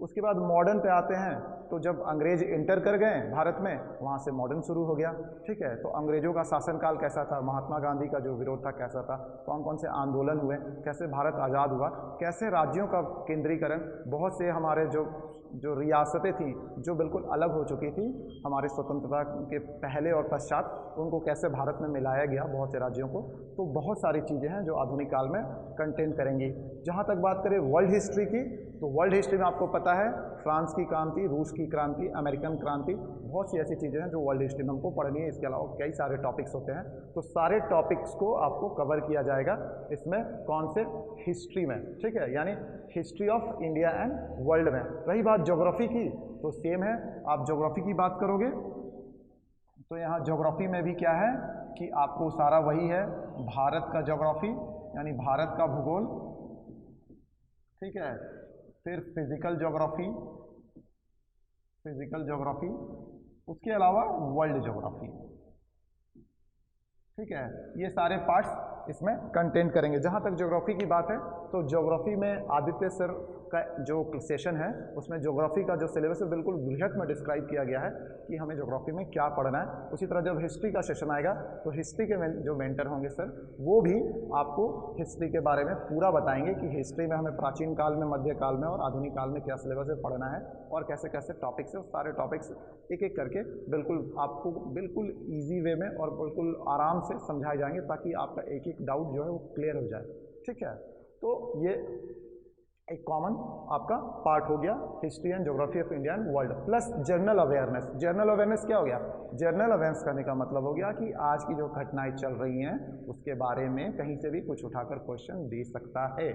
उसके बाद मॉडर्न पे आते हैं तो जब अंग्रेज इंटर कर गए भारत में, वहाँ से मॉडर्न शुरू हो गया। ठीक है, तो अंग्रेजों का शासनकाल कैसा था, महात्मा गांधी का जो विरोध था कैसा था, कौन कौन से आंदोलन हुए, कैसे भारत आज़ाद हुआ, कैसे राज्यों का केंद्रीकरण, बहुत से हमारे जो रियासतें थीं जो बिल्कुल अलग हो चुकी थी हमारे स्वतंत्रता के पहले और पश्चात, उनको कैसे भारत में मिलाया गया बहुत से राज्यों को। तो बहुत सारी चीज़ें हैं जो आधुनिक काल में कंटेंट करेंगी। जहाँ तक बात करें वर्ल्ड हिस्ट्री की, तो वर्ल्ड हिस्ट्री में आपको पता है फ्रांस की क्रांति, रूस की क्रांति, अमेरिकन क्रांति, बहुत सी ऐसी चीज़ें हैं जो वर्ल्ड हिस्ट्री में हमको पढ़नी है। इसके अलावा कई सारे टॉपिक्स होते हैं, तो सारे टॉपिक्स को आपको कवर किया जाएगा इसमें। कौन से? हिस्ट्री में। ठीक है, यानी history of India and world में। रही बात ज्योग्राफी की, तो सेम है, आप ज्योग्राफी की बात करोगे तो यहाँ ज्योग्राफी में भी क्या है कि आपको सारा वही है, भारत का ज्योग्राफी यानी भारत का भूगोल। ठीक है, फिर फिजिकल ज्योग्राफी, फिजिकल ज्योग्राफी, उसके अलावा वर्ल्ड ज्योग्राफी। ठीक है, ये सारे पार्ट्स इसमें कंटेंट करेंगे। जहाँ तक ज्योग्राफी की बात है तो ज्योग्राफी में आदित्य सर का जो सेशन है उसमें ज्योग्राफी का जो सिलेबस है बिल्कुल बृहद में डिस्क्राइब किया गया है कि हमें ज्योग्राफी में क्या पढ़ना है। उसी तरह जब हिस्ट्री का सेशन आएगा तो हिस्ट्री के जो मेंटर होंगे सर, वो भी आपको हिस्ट्री के बारे में पूरा बताएंगे कि हिस्ट्री में हमें प्राचीन काल में, मध्य काल में और आधुनिक काल में क्या सिलेबस है पढ़ना है और कैसे कैसे टॉपिक्स है। सारे टॉपिक्स एक एक करके बिल्कुल आपको बिल्कुल ईजी वे में और बिल्कुल आराम से समझाए जाएंगे ताकि आपका एक एक डाउट जो है वो क्लियर हो जाए। ठीक है, तो ये एक कॉमन आपका पार्ट हो गया history and geography of India and world, plus general awareness. General awareness क्या हो गया? जनरल अवेयरनेस करने का मतलब हो गया कि आज की जो घटनाएं चल रही हैं उसके बारे में कहीं से भी कुछ उठाकर क्वेश्चन दे सकता है,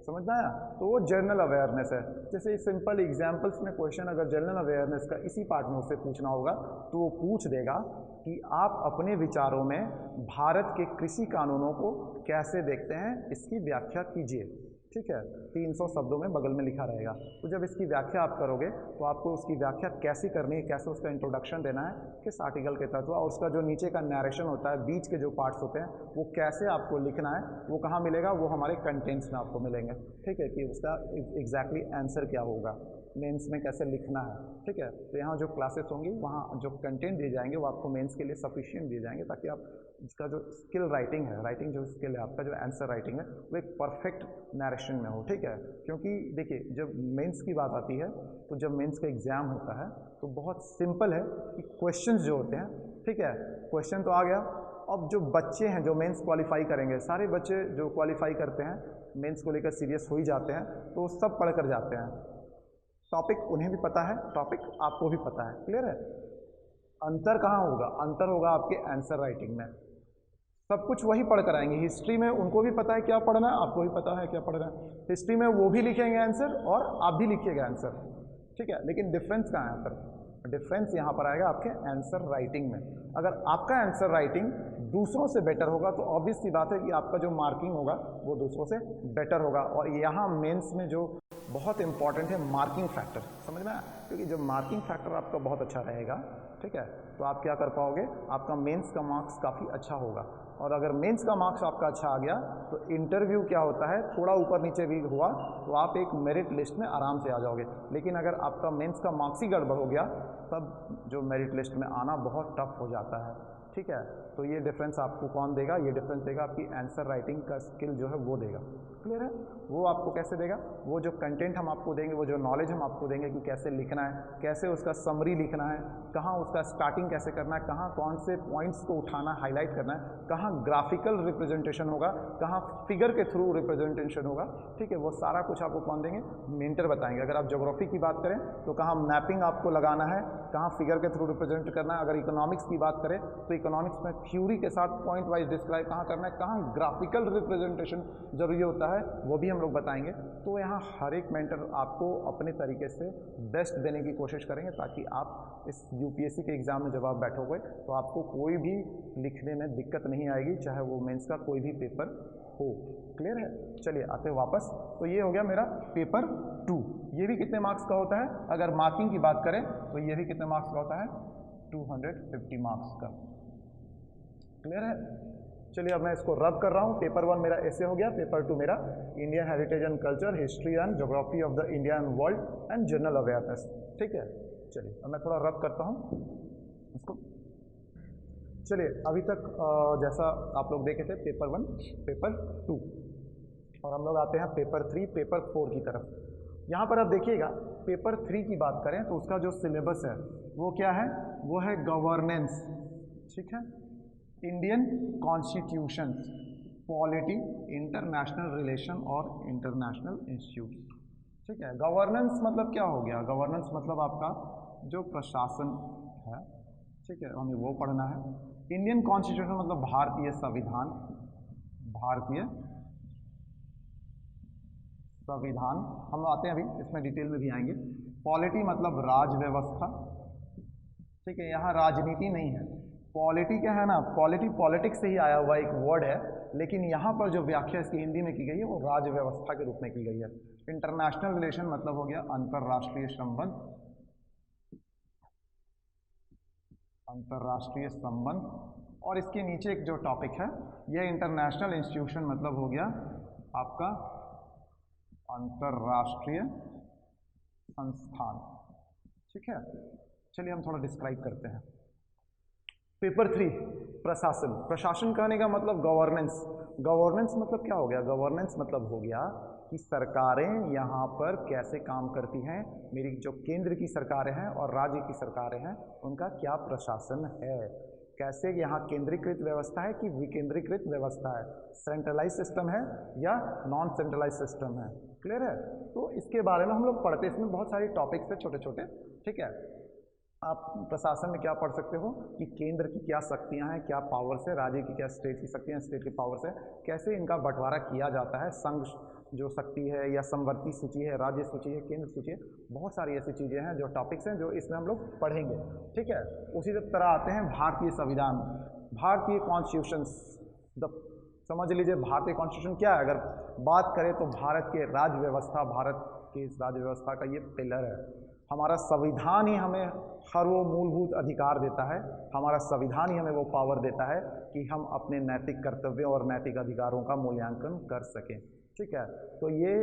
समझ में आया? तो वो जनरल अवेयरनेस है। जैसे सिंपल एग्जाम्पल्स में क्वेश्चन अगर जनरल अवेयरनेस का इसी पार्ट में उससे पूछना होगा तो वो पूछ देगा कि आप अपने विचारों में भारत के कृषि कानूनों को कैसे देखते हैं, इसकी व्याख्या कीजिए। ठीक है, 300 शब्दों में बगल में लिखा रहेगा। तो जब इसकी व्याख्या आप करोगे तो आपको उसकी व्याख्या कैसी करनी है, कैसे उसका इंट्रोडक्शन देना है, किस आर्टिकल के तत्व, और उसका जो नीचे का नरेशन होता है, बीच के जो पार्ट्स होते हैं वो कैसे आपको लिखना है, वो कहाँ मिलेगा? वो हमारे कंटेंट्स में आपको मिलेंगे। ठीक है, कि उसका एग्जैक्टली आंसर क्या होगा, मेंस में कैसे लिखना है। ठीक है, तो यहाँ जो क्लासेस होंगी वहाँ जो कंटेंट दिए जाएंगे वो आपको मेंस के लिए सफिशिएंट दिए जाएंगे, ताकि आप इसका जो स्किल राइटिंग है, राइटिंग जो स्किल है आपका, जो आंसर राइटिंग है, वो एक परफेक्ट नरेशन में हो। ठीक है, क्योंकि देखिए जब मेंस की बात आती है तो जब मेंस का एग्ज़ाम होता है तो बहुत सिंपल है कि क्वेश्चंस जो होते हैं, ठीक है, क्वेश्चन तो आ गया। अब जो बच्चे हैं जो मेंस क्वालिफाई करेंगे, सारे बच्चे जो क्वालिफाई करते हैं मेंस को लेकर सीरियस हो ही जाते हैं, तो वो सब पढ़ कर जाते हैं। टॉपिक उन्हें भी पता है, टॉपिक आपको भी पता है, क्लियर है? अंतर कहाँ होगा? अंतर होगा आपके आंसर राइटिंग में। सब कुछ वही पढ़ कर आएंगे। हिस्ट्री में उनको भी पता है क्या पढ़ना है, आपको भी पता है क्या पढ़ना है। हिस्ट्री में वो भी लिखेंगे आंसर और आप भी लिखिएगा आंसर। ठीक है, लेकिन डिफरेंस कहाँ है यहाँ पर? डिफरेंस यहाँ पर आएगा आपके आंसर राइटिंग में। अगर आपका आंसर राइटिंग दूसरों से बेटर होगा तो ऑब्वियस सी बात है कि आपका जो मार्किंग होगा वो दूसरों से बेटर होगा। और यहाँ मेंस में जो बहुत इंपॉर्टेंट है मार्किंग फैक्टर, समझ में आया? क्योंकि जब मार्किंग फैक्टर आपका बहुत अच्छा रहेगा, ठीक है, तो आप क्या कर पाओगे, आपका मेंस का मार्क्स काफ़ी अच्छा होगा। और अगर मेंस का मार्क्स आपका अच्छा आ गया तो इंटरव्यू क्या होता है, थोड़ा ऊपर नीचे भी हुआ तो आप एक मेरिट लिस्ट में आराम से आ जाओगे। लेकिन अगर आपका मेंस का मार्क्स ही गड़बड़ हो गया तब जो मेरिट लिस्ट में आना बहुत टफ हो जाता है। ठीक है, तो ये डिफरेंस आपको कौन देगा? ये डिफरेंस देगा आपकी आंसर राइटिंग का स्किल जो है वो देगा। क्लियर है? वो आपको कैसे देगा? वो जो कंटेंट हम आपको देंगे, वो जो नॉलेज हम आपको देंगे कि कैसे लिखना है, कैसे उसका समरी लिखना है, कहाँ उसका स्टार्टिंग कैसे करना है, कहाँ कौन से पॉइंट्स को उठाना, हाईलाइट करना है, कहाँ ग्राफिकल रिप्रेजेंटेशन होगा, कहाँ फिगर के थ्रू रिप्रेजेंटेशन होगा। ठीक है, वो सारा कुछ आपको कौन देंगे? मेंटर बताएंगे। अगर आप ज्योग्राफी की बात करें तो कहाँ मैपिंग आपको लगाना है, कहाँ फिगर के थ्रू रिप्रेजेंट करना है। अगर इकोनॉमिक्स की बात करें तो इकोनॉमिक्स में थ्योरी के साथ पॉइंट वाइज डिस्क्राइब कहाँ करना है, कहाँ ग्राफिकल रिप्रेजेंटेशन जरूरी होता है, वो भी हम लोग बताएंगे। तो यहाँ हर एक मेंटर आपको अपने तरीके से बेस्ट देने की कोशिश करेंगे ताकि आप इस यूपीएससी के एग्ज़ाम में जब आप बैठोगे तो आपको कोई भी लिखने में दिक्कत नहीं आएगी, चाहे वो मेंस का कोई भी पेपर हो। क्लियर है? चलिए आते हैं वापस। तो ये हो गया मेरा पेपर 2। ये भी कितने मार्क्स का होता है? अगर मार्किंग की बात करें तो ये भी कितने मार्क्स का होता है? 250 मार्क्स का। क्लियर है? चलिए अब मैं इसको रब कर रहा हूँ। पेपर 1 मेरा ऐसे हो गया, पेपर 2 मेरा Indian heritage and culture, history and geography of the India and world and general awareness. ठीक है, चलिए अब मैं थोड़ा रब करता हूँ इसको। चलिए अभी तक जैसा आप लोग देखे थे पेपर 1, पेपर 2, और हम लोग आते हैं पेपर 3, पेपर 4 की तरफ। यहाँ पर आप देखिएगा पेपर 3 की बात करें तो उसका जो सिलेबस है वो क्या है? वो है गवर्नेंस, ठीक है, Indian constitution, polity, international relation और इंटरनेशनल इंस्टीट्यूट। ठीक है, गवर्नेंस मतलब क्या हो गया? गवर्नेंस मतलब आपका जो प्रशासन है, ठीक है, हमें वो पढ़ना है। इंडियन कॉन्स्टिट्यूशन मतलब भारतीय संविधान, भारतीय संविधान हम आते हैं, अभी इसमें डिटेल में भी आएंगे। पॉलिटी मतलब राज व्यवस्था, ठीक है, यहाँ राजनीति नहीं है। पॉलिटी क्या है ना, पॉलिटी पॉलिटिक्स से ही आया हुआ एक वर्ड है, लेकिन यहाँ पर जो व्याख्या इसकी हिंदी में की गई है वो राज व्यवस्था के रूप में की गई है। इंटरनेशनल रिलेशन मतलब हो गया अंतर्राष्ट्रीय संबंध, अंतर्राष्ट्रीय संबंध। और इसके नीचे एक जो टॉपिक है यह इंटरनेशनल इंस्टीट्यूशन मतलब हो गया आपका अंतर्राष्ट्रीय संस्थान। ठीक है, चलिए हम थोड़ा डिस्क्राइब करते हैं। पेपर 3 प्रशासन। प्रशासन कहने का मतलब गवर्नेंस। गवर्नेंस मतलब क्या हो गया? गवर्नेंस मतलब हो गया कि सरकारें यहाँ पर कैसे काम करती हैं, मेरी जो केंद्र की सरकारें हैं और राज्य की सरकारें हैं उनका क्या प्रशासन है। कैसे यहाँ केंद्रीकृत व्यवस्था है कि विकेंद्रीकृत व्यवस्था है, सेंट्रलाइज सिस्टम है या नॉन सेंट्रलाइज सिस्टम है। क्लियर है? तो इसके बारे में हम लोग पढ़ते हैं, इसमें बहुत सारे टॉपिक्स है छोटे छोटे। ठीक है, आप प्रशासन में क्या पढ़ सकते हो कि केंद्र की क्या शक्तियां हैं, क्या पावर्स है, राज्य की क्या, स्टेट की शक्तियां, स्टेट की पावर्स है, कैसे इनका बंटवारा किया जाता है, संघ जो शक्ति है या समवर्ती सूची है, राज्य सूची है, केंद्र सूची है, बहुत सारी ऐसी चीज़ें हैं जो टॉपिक्स हैं जो इसमें हम लोग पढ़ेंगे। ठीक है, उसी तरह आते हैं भारतीय संविधान, भारतीय कॉन्स्टिट्यूशन। समझ लीजिए भारतीय कॉन्स्टिट्यूशन क्या है। अगर बात करें तो भारत के राज्य व्यवस्था, भारत की इस राज्य व्यवस्था का ये पिलर है। हमारा संविधान ही हमें हर वो मूलभूत अधिकार देता है, हमारा संविधान ही हमें वो पावर देता है कि हम अपने नैतिक कर्तव्यों और नैतिक अधिकारों का मूल्यांकन कर सकें। ठीक है, तो ये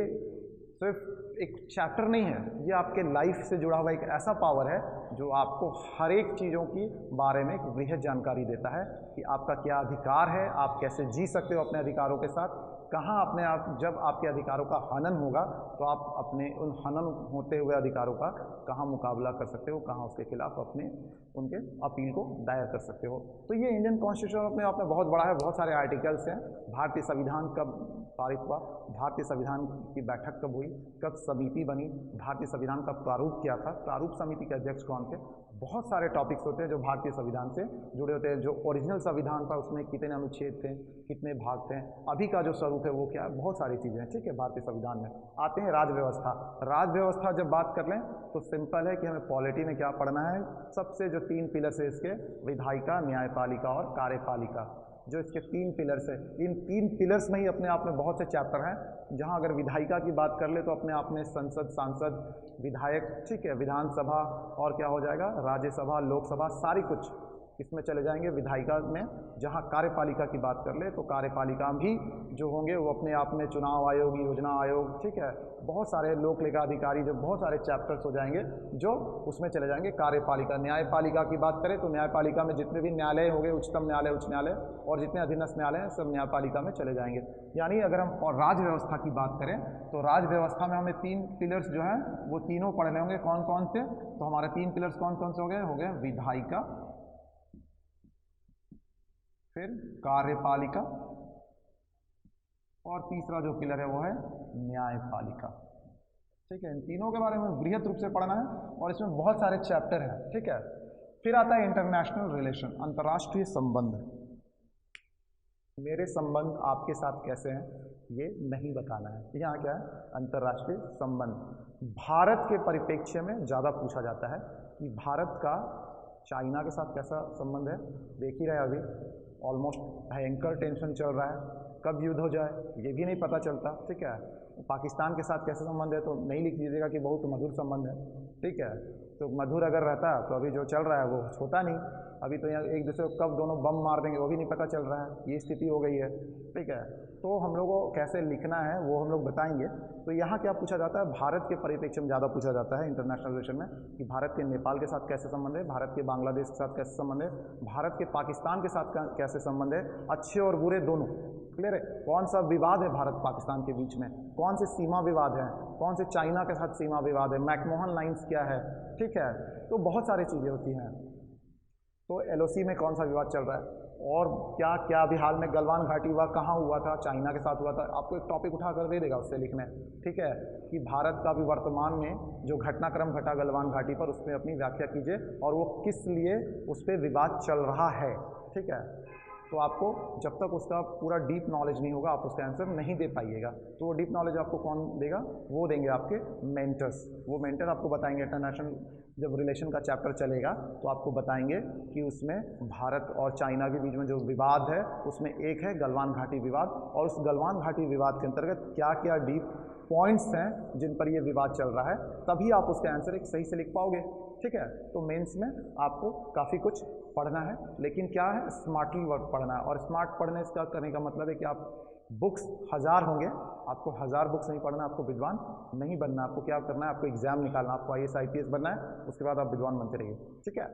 सिर्फ एक चैप्टर नहीं है, ये आपके लाइफ से जुड़ा हुआ एक ऐसा पावर है जो आपको हर एक चीज़ों की बारे में एक वृहद जानकारी देता है कि आपका क्या अधिकार है, आप कैसे जी सकते हो अपने अधिकारों के साथ, कहाँ अपने आप, जब आपके अधिकारों का हनन होगा तो आप अपने उन हनन होते हुए अधिकारों का कहाँ मुकाबला कर सकते हो, कहाँ उसके खिलाफ अपने उनके अपील को दायर कर सकते हो। तो ये इंडियन कॉन्स्टिट्यूशन अपने आप में बहुत बड़ा है, बहुत सारे आर्टिकल्स हैं। भारतीय संविधान कब पारित हुआ, भारतीय संविधान की बैठक कब हुई, कब समिति बनी, भारतीय संविधान का प्रारूप क्या था, प्रारूप समिति के अध्यक्ष कौन थे, बहुत सारे टॉपिक्स होते हैं जो भारतीय संविधान से जुड़े होते हैं। जो ओरिजिनल संविधान था उसमें कितने अनुच्छेद थे, कितने भाग थे, अभी का जो स्वरूप है वो क्या है, बहुत सारी चीज़ें हैं। ठीक है, भारतीय संविधान में आते हैं राज्य व्यवस्था। राज्य व्यवस्था जब बात कर लें तो सिंपल है कि हमें पॉलिटी में क्या पढ़ना है, सबसे जो 3 पिलर्स है इसके, विधायिका, न्यायपालिका और कार्यपालिका, जो इसके 3 पिलर्स है। इन 3 पिलर्स में ही अपने आप में बहुत से चैप्टर हैं। जहां अगर विधायिका की बात कर ले तो अपने आप में संसद, सांसद, विधायक, ठीक है, विधानसभा और क्या हो जाएगा, राज्यसभा, लोकसभा, सारी कुछ इसमें चले जाएंगे विधायिका में। जहां कार्यपालिका की बात कर ले तो कार्यपालिका भी जो होंगे वो अपने आप में चुनाव आयोग, योजना आयोग, ठीक है, बहुत सारे लोक लेखा अधिकारी, जो बहुत सारे चैप्टर्स हो जाएंगे जो उसमें चले जाएंगे कार्यपालिका। न्यायपालिका की बात करें तो न्यायपालिका में जितने भी न्यायालय होंगे, उच्चतम न्यायालय, उच्च न्यायालय और जितने अधीनस्थ न्यायालय हैं सब न्यायपालिका में चले जाएंगे। यानी अगर हम और राज्य व्यवस्था की बात करें तो राज्य व्यवस्था में हमें 3 पिलर्स जो हैं वो तीनों पढ़ने होंगे। कौन कौन से? तो हमारे 3 पिलर्स कौन कौन से हो गए विधायिका, फिर कार्यपालिका और तीसरा जो पिलर है वो है न्यायपालिका। ठीक है, इन तीनों के बारे में बृहद रूप से पढ़ना है और इसमें बहुत सारे चैप्टर हैं। ठीक है, फिर आता है इंटरनेशनल रिलेशन, अंतर्राष्ट्रीय संबंध। मेरे संबंध आपके साथ कैसे हैं ये नहीं बताना है। यहाँ क्या है, अंतर्राष्ट्रीय संबंध। भारत के परिप्रेक्ष्य में ज़्यादा पूछा जाता है कि भारत का चाइना के साथ कैसा संबंध है। देख ही रहे अभी ऑलमोस्ट भयंकर टेंशन चल रहा है, कब युद्ध हो जाए ये भी नहीं पता चलता। ठीक है, पाकिस्तान के साथ कैसा संबंध है तो नहीं लिख दीजिएगा कि बहुत मधुर संबंध है। ठीक है, तो मधुर अगर रहता तो अभी जो चल रहा है वो होता नहीं। अभी तो यहाँ एक दूसरे को कब दोनों बम मार देंगे वो भी नहीं पता चल रहा है, ये स्थिति हो गई है। ठीक है, तो हम लोगों को कैसे लिखना है वो हम लोग बताएंगे। तो यहाँ क्या पूछा जाता है, भारत के परिप्रेक्ष्य में ज़्यादा पूछा जाता है इंटरनेशनल रिलेशन में कि भारत के नेपाल के साथ कैसे संबंध है, भारत के बांग्लादेश के साथ कैसे संबंध है, भारत के पाकिस्तान के साथ कैसे संबंध है, अच्छे और बुरे दोनों। क्लियर है, कौन सा विवाद है भारत पाकिस्तान के बीच में, कौन से सीमा विवाद हैं, कौन से चाइना के साथ सीमा विवाद है, मैकमोहन लाइन्स क्या है। ठीक है, तो बहुत सारी चीज़ें होती हैं। तो LOC में कौन सा विवाद चल रहा है और क्या क्या अभी हाल में गलवान घाटी हुआ, कहाँ हुआ था, चाइना के साथ हुआ था। आपको एक टॉपिक उठा कर दे देगा उससे लिखने। ठीक है, कि भारत का भी वर्तमान में जो घटनाक्रम घटा गलवान घाटी पर, उसमें अपनी व्याख्या कीजिए और वो किस लिए उस पर विवाद चल रहा है। ठीक है, तो आपको जब तक उसका पूरा डीप नॉलेज नहीं होगा आप उसका आंसर नहीं दे पाइएगा। तो वो डीप नॉलेज आपको कौन देगा, वो देंगे आपके मेंटर्स। वो मेंटर आपको बताएंगे, इंटरनेशनल जब रिलेशन का चैप्टर चलेगा तो आपको बताएंगे कि उसमें भारत और चाइना के बीच में जो विवाद है उसमें एक है गलवान घाटी विवाद, और उस गलवान घाटी विवाद के अंतर्गत क्या क्या डीप पॉइंट्स हैं जिन पर ये विवाद चल रहा है, तभी आप उसका आंसर एक सही से लिख पाओगे। ठीक है, तो मेंस में आपको काफ़ी कुछ पढ़ना है, लेकिन क्या है, स्मार्टली वर्क पढ़ना है। और स्मार्ट पढ़ने का करने का मतलब है कि आप बुक्स 1000 होंगे, आपको 1000 बुक्स नहीं पढ़ना, आपको विद्वान नहीं बनना। आपको क्या करना है, आपको एग्जाम निकालना, आपको IAS IPS बनना है, उसके बाद आप विद्वान बनते रहिए। ठीक है,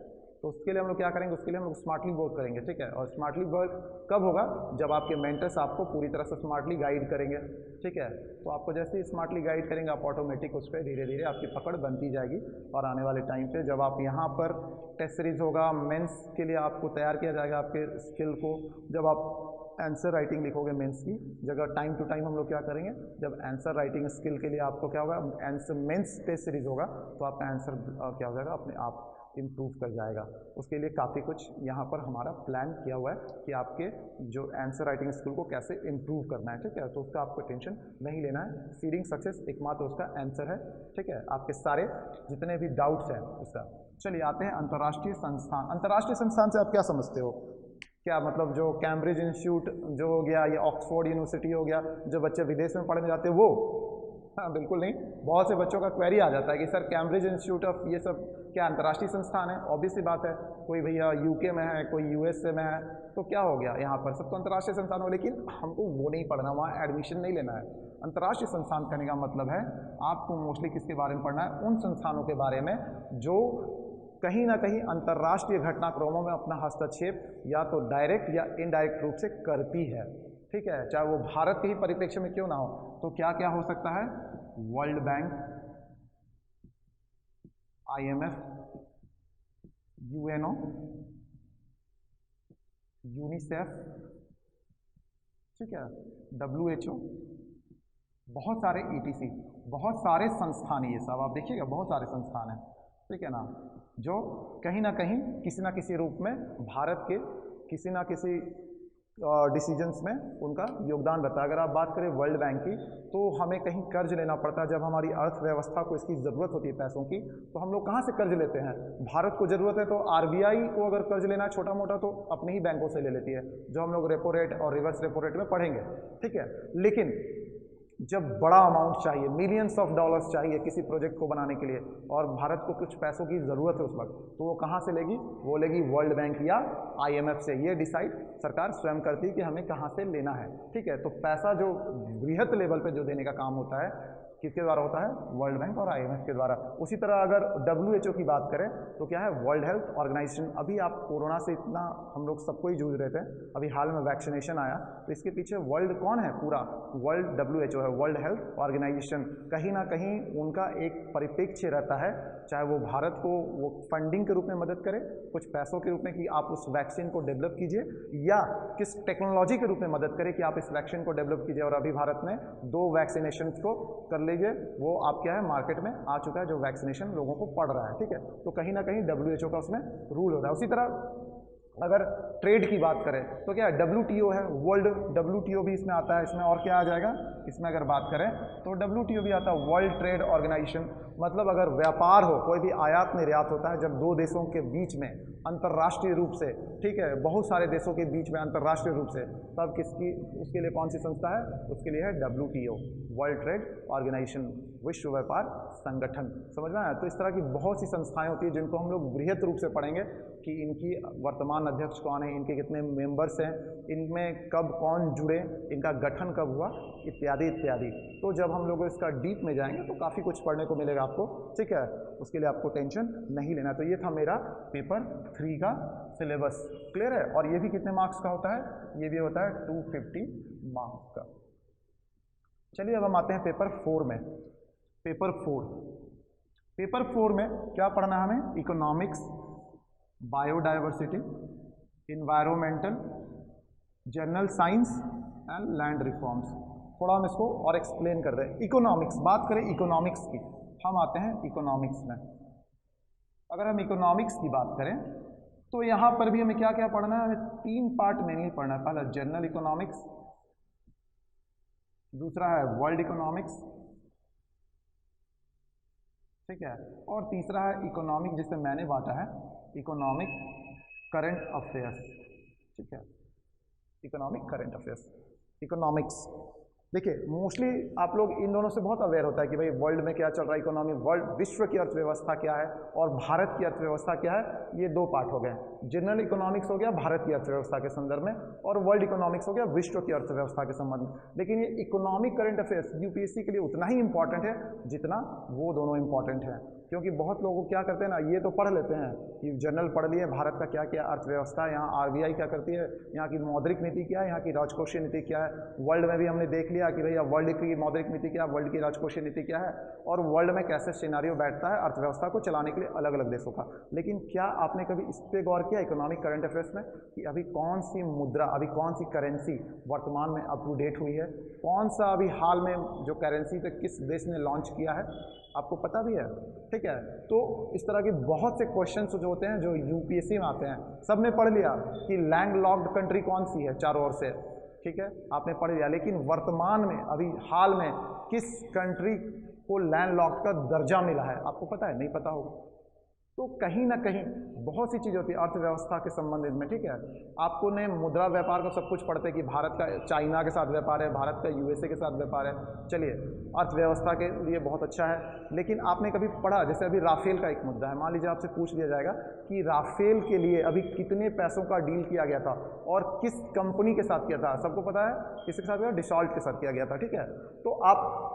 तो उसके लिए हम लोग क्या करेंगे, उसके लिए हम लोग स्मार्टली वर्क करेंगे, ठीक है। और स्मार्टली वर्क कब होगा, जब आपके मेंटर्स आपको पूरी तरह से स्मार्टली गाइड करेंगे, ठीक है। तो आपको जैसे ही स्मार्टली गाइड करेंगे, आप ऑटोमेटिक उस पर धीरे धीरे आपकी पकड़ बनती जाएगी। और आने वाले टाइम पे जब आप यहाँ पर टेस्ट सीरीज होगा, मेंस के लिए आपको तैयार किया जाएगा आपके स्किल को। जब आप आंसर राइटिंग लिखोगे मेंस की जगह, टाइम टू टाइम हम लोग क्या करेंगे, जब आंसर राइटिंग स्किल के लिए आपको क्या होगा, आंसर मेंस टेस्ट सीरीज होगा तो आपका आंसर क्या हो जाएगा, अपने आप इम्प्रूव कर जाएगा। उसके लिए काफ़ी कुछ यहाँ पर हमारा प्लान किया हुआ है कि आपके जो आंसर राइटिंग स्किल को कैसे इम्प्रूव करना है, ठीक है। तो उसका आपको टेंशन नहीं लेना है, सीडिंग सक्सेस एकमात्र उसका आंसर है, ठीक है। आपके सारे जितने भी डाउट्स हैं उसका। चलिए आते हैं अंतर्राष्ट्रीय संस्थान। अंतर्राष्ट्रीय संस्थान से आप क्या समझते हो, क्या मतलब जो कैम्ब्रिज इंस्टीट्यूट जो हो गया, या ऑक्सफोर्ड यूनिवर्सिटी हो गया, जो बच्चे विदेश में पढ़ने जाते हैं वो? हाँ बिल्कुल नहीं। बहुत से बच्चों का क्वेरी आ जाता है कि सर कैम्ब्रिज इंस्टीट्यूट ऑफ ये सब क्या अंतर्राष्ट्रीय संस्थान है? ऑब्वियसली बात है, कोई भैया यूके में है, कोई यूएसए में है, तो क्या हो गया, यहाँ पर सब तो अंतर्राष्ट्रीय संस्थान हो, लेकिन हमको वो नहीं पढ़ना, वहाँ एडमिशन नहीं लेना है। अंतर्राष्ट्रीय संस्थान करने का मतलब है आपको मोस्टली किसके बारे में पढ़ना है, उन संस्थानों के बारे में जो कहीं ना कहीं अंतर्राष्ट्रीय घटनाक्रमों में अपना हस्तक्षेप या तो डायरेक्ट या इनडायरेक्ट रूप से करती है, ठीक है। चाहे वो भारत के ही परिप्रेक्ष्य में क्यों ना हो। तो क्या क्या हो सकता है, world bank, IMF, UNO, UNICEF, ठीक है, WHO, बहुत सारे ETC, बहुत सारे संस्थान, ये सब आप देखिएगा बहुत सारे संस्थान हैं, ठीक है ना, जो कहीं ना कहीं किसी ना किसी रूप में भारत के किसी ना किसी डिसीजंस में उनका योगदान रहता है। अगर आप बात करें वर्ल्ड बैंक की, तो हमें कहीं कर्ज लेना पड़ता है, जब हमारी अर्थव्यवस्था को इसकी ज़रूरत होती है पैसों की, तो हम लोग कहाँ से कर्ज लेते हैं, भारत को ज़रूरत है तो RBI को अगर कर्ज लेना है छोटा मोटा तो अपने ही बैंकों से ले लेती है, जो हम लोग रेपो रेट और रिवर्स रेपो रेट में पढ़ेंगे, ठीक है। लेकिन जब बड़ा अमाउंट चाहिए, मिलियंस ऑफ डॉलर्स चाहिए किसी प्रोजेक्ट को बनाने के लिए, और भारत को कुछ पैसों की ज़रूरत है उस वक्त, तो वो कहाँ से लेगी, वो लेगी वर्ल्ड बैंक या IMF से। ये डिसाइड सरकार स्वयं करती है कि हमें कहाँ से लेना है, ठीक है। तो पैसा जो बृहत लेवल पे जो देने का काम होता है किसके द्वारा होता है, वर्ल्ड बैंक और IMF के द्वारा। उसी तरह अगर WHO की बात करें तो क्या है, वर्ल्ड हेल्थ ऑर्गेनाइजेशन। अभी आप कोरोना से इतना हम लोग सबको ही जूझ रहे थे, अभी हाल में वैक्सीनेशन आया, तो इसके पीछे वर्ल्ड कौन है, पूरा वर्ल्ड WHO है, वर्ल्ड हेल्थ ऑर्गेनाइजेशन। कहीं ना कहीं उनका एक परिप्रेक्ष्य रहता है, चाहे वो भारत को वो फंडिंग के रूप में मदद करे, कुछ पैसों के रूप में कि आप उस वैक्सीन को डेवलप कीजिए, या किस टेक्नोलॉजी के रूप में मदद करे कि आप इस वैक्सीन को डेवलप कीजिए। और अभी भारत ने 2 वैक्सीनेशन को कर लीजिए, वो आप क्या है मार्केट में आ चुका है, जो वैक्सीनेशन लोगों को पड़ रहा है, ठीक है। तो कहीं ना कहीं WHO का उसमें रूल होता है। उसी तरह अगर ट्रेड की बात करें तो क्या है, WTO है, वर्ल्ड WTO भी इसमें आता है। इसमें और क्या आ जाएगा, इसमें अगर बात करें तो WTO भी आता है, वर्ल्ड ट्रेड ऑर्गेनाइजेशन। मतलब अगर व्यापार हो, कोई भी आयात निर्यात होता है जब 2 देशों के बीच में अंतर्राष्ट्रीय रूप से, ठीक है, बहुत सारे देशों के बीच में अंतर्राष्ट्रीय रूप से, तब किसकी, उसके लिए कौन सी संस्था है, उसके लिए है WTO, वर्ल्ड ट्रेड ऑर्गेनाइजेशन, विश्व व्यापार संगठन। समझ में आया। तो इस तरह की बहुत सी संस्थाएं होती है जिनको हम लोग बृहत रूप से पढ़ेंगे कि इनकी वर्तमान अध्यक्ष कौन है, इनके कितने मेंबर्स हैं, इनमें कब कौन जुड़े, इनका गठन कब हुआ, इत्यादि इत्यादि। तो जब हम लोग इसका डीप में जाएंगे तो काफ़ी कुछ पढ़ने को मिलेगा आपको, ठीक है। उसके लिए आपको टेंशन नहीं लेना। तो ये था मेरा पेपर 3 का सिलेबस, क्लियर है। और ये भी कितने मार्क्स का होता है, ये भी होता है 250 मार्क्स का। चलिए अब हम आते हैं पेपर 4 में। पेपर 4 में क्या पढ़ना है हमें, economics, biodiversity, environmental, general science and land reforms. थोड़ा हम इसको और एक्सप्लेन कर रहे हैं। इकोनॉमिक्स, बात करें इकोनॉमिक्स की, हम आते हैं इकोनॉमिक्स में। अगर हम इकोनॉमिक्स की बात करें तो यहाँ पर भी हमें क्या क्या पढ़ना है, हमें 3 पार्ट में नहीं पढ़ना है। पहला जनरल इकोनॉमिक्स, दूसरा है वर्ल्ड इकोनॉमिक्स, ठीक है, और तीसरा है इकोनॉमिक, जिसे मैंने बांटा है इकोनॉमिक करंट अफेयर्स, ठीक है, इकोनॉमिक करंट अफेयर्स। इकोनॉमिक्स देखिए, मोस्टली आप लोग इन दोनों से बहुत अवेयर होता है कि भाई वर्ल्ड में क्या चल रहा है, इकोनॉमी, वर्ल्ड विश्व की अर्थव्यवस्था क्या है और भारत की अर्थव्यवस्था क्या है। ये 2 पार्ट हो गए। जनरल इकोनॉमिक्स हो गया भारत की अर्थव्यवस्था के संदर्भ में, और वर्ल्ड इकोनॉमिक्स हो गया विश्व की अर्थव्यवस्था के संबंध में। लेकिन ये इकोनॉमिक करंट अफेयर्स UPSC के लिए उतना ही इंपॉर्टेंट है जितना वो दोनों इंपॉर्टेंट है। क्योंकि बहुत लोग क्या करते हैं ना, ये तो पढ़ लेते हैं कि जनरल पढ़ लिए भारत का क्या क्या अर्थव्यवस्था है, यहाँ आरबीआई क्या करती है, यहाँ की मौद्रिक नीति क्या है, यहाँ की राजकोषीय नीति क्या है। वर्ल्ड में भी हमने देख लिया कि भैया वर्ल्ड की मौद्रिक नीति क्या है, वर्ल्ड की राजकोषीय नीति क्या है, और वर्ल्ड में कैसे सिनेरियो बैठता है अर्थव्यवस्था को चलाने के लिए अलग अलग देशों का। लेकिन क्या आपने कभी इस पर गौर किया इकोनॉमिक करंट अफेयर्स में कि अभी कौन सी मुद्रा, अभी कौन सी करेंसी वर्तमान में अप टू डेट हुई है, कौन सा अभी हाल में जो करेंसी पे किस देश ने लॉन्च किया है, आपको पता भी है? ठीक है, तो इस तरह के बहुत से क्वेश्चंस जो होते हैं जो यूपीएससी में आते हैं, सबने पढ़ लिया कि लैंड लॉक्ड कंट्री कौन सी है चारों ओर से, ठीक है, आपने पढ़ लिया, लेकिन वर्तमान में अभी हाल में किस कंट्री को लैंड लॉक्ड का दर्जा मिला है, आपको पता है? नहीं पता होगा। तो कहीं ना कहीं बहुत सी चीज़ें होती है अर्थव्यवस्था के संबंधित में, ठीक है। आपको ने मुद्रा व्यापार को सब कुछ पढ़ते कि भारत का चाइना के साथ व्यापार है, भारत का यूएसए के साथ व्यापार है, चलिए अर्थव्यवस्था के लिए बहुत अच्छा है। लेकिन आपने कभी पढ़ा, जैसे अभी राफेल का एक मुद्दा है, मान लीजिए आपसे पूछ लिया जाएगा कि राफेल के लिए अभी कितने पैसों का डील किया गया था और किस कंपनी के साथ किया था, सबको पता है किसके साथ किया? डिसॉल्ट के साथ किया गया था, ठीक है। तो आप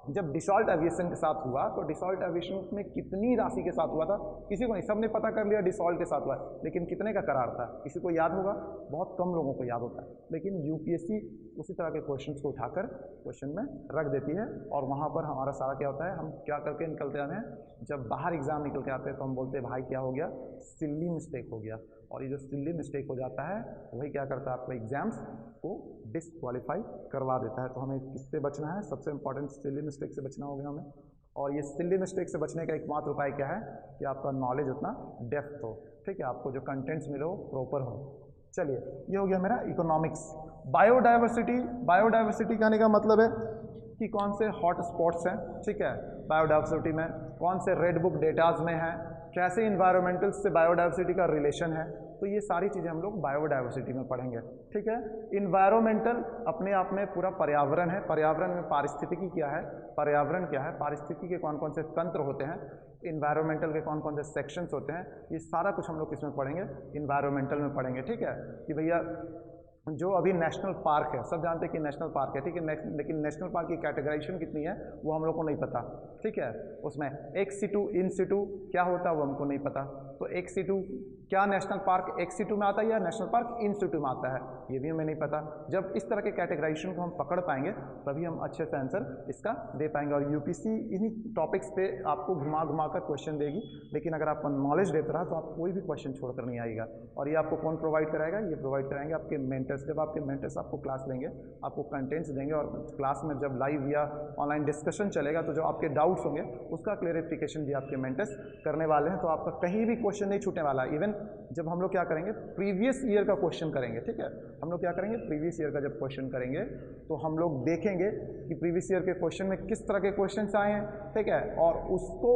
जब डिसॉल्ट एविएशन के साथ हुआ तो डिसॉल्ट एविएशन में कितनी राशि के साथ हुआ था किसी को नहीं, सबने पता कर लिया डिसॉल्ट के साथ हुआ है, लेकिन कितने का करार था किसी को याद होगा? बहुत कम लोगों को याद होता है। लेकिन यूपीएससी उसी तरह के क्वेश्चंस को उठाकर क्वेश्चन में रख देती है और वहाँ पर हमारा सारा क्या होता है, हम क्या करके निकलते आते हैं, जब बाहर एग्जाम निकल के आते हैं तो हम बोलते हैं भाई क्या हो गया, सिली मिस्टेक हो गया। और ये जो सिली मिस्टेक हो जाता है वही क्या करता है, आपको एग्जाम्स को डिसक्वालीफाई करवा देता है। तो हमें किससे बचना है? सबसे इंपॉर्टेंट सिली मिस्टेक से बचना होगा हमें। और ये सिली मिस्टेक से बचने का एकमात्र उपाय क्या है कि आपका नॉलेज उतना डेप्थ हो, ठीक है, आपको जो कंटेंट्स मिले वो प्रॉपर हो। चलिए, ये हो गया मेरा इकोनॉमिक्स। बायोडाइवर्सिटी, बायोडाइवर्सिटी कहने का मतलब है कि कौन से हॉट स्पॉट्स हैं, ठीक है, बायोडाइवर्सिटी में कौन से रेड बुक डेटाज में हैं, कैसे इन्वायरमेंटल से बायोडाइवर्सिटी का रिलेशन है, तो ये सारी चीज़ें हम लोग बायोडाइवर्सिटी में पढ़ेंगे, ठीक है। इन्वायरमेंटल अपने आप में पूरा पर्यावरण है, पर्यावरण में पारिस्थितिकी क्या है, पर्यावरण क्या है, पारिस्थितिकी के कौन कौन से तंत्र होते हैं, इन्वायरमेंटल के कौन कौन से सेक्शंस होते हैं, ये सारा कुछ हम लोग किसमें पढ़ेंगे? इन्वायरमेंटल में पढ़ेंगे, ठीक है। कि भैया जो अभी नेशनल पार्क है, सब जानते हैं कि नेशनल पार्क है, ठीक है, लेकिन नेशनल पार्क की कैटेगराइजेशन कितनी है वो हम लोग को नहीं पता, ठीक है। उसमें एक्स सिटू इन सिटू क्या होता है वो हमको नहीं पता। तो एक्स सिटू क्या नेशनल पार्क एक्स सिटू में आता है या नेशनल पार्क इन सिटू में आता है, ये भी हमें नहीं पता। जब इस तरह के कैटेगराइजेशन को हम पकड़ पाएंगे तभी हम अच्छे से आंसर इसका दे पाएंगे। और यूपीएससी इन्हीं टॉपिक्स पे आपको घुमा घुमा कर क्वेश्चन देगी, लेकिन अगर आपको नॉलेज देता रहा तो आप कोई भी क्वेश्चन छोड़कर नहीं आएगा। और ये आपको कौन प्रोवाइड कराएगा? ये प्रोवाइड कराएंगे आपके मेंटर्स। जब आपके मेंटर्स आपको क्लास लेंगे, आपको कंटेंट्स देंगे और क्लास में जब लाइव या ऑनलाइन डिस्कशन चलेगा तो जो आपके डाउट्स होंगे उसका क्लेरिफिकेशन भी आपके मेंटर्स करने वाले हैं। तो आपका कहीं भी क्वेश्चन नहीं छूटने वाला। इवन जब हम लोग क्या करेंगे, प्रीवियस ईयर का क्वेश्चन करेंगे, ठीक है, हम लोग क्या करेंगे, प्रीवियस ईयर का जब क्वेश्चन करेंगे तो हम लोग देखेंगे कि प्रीवियस ईयर के क्वेश्चन में किस तरह के क्वेश्चंस आए हैं, ठीक है, और उसको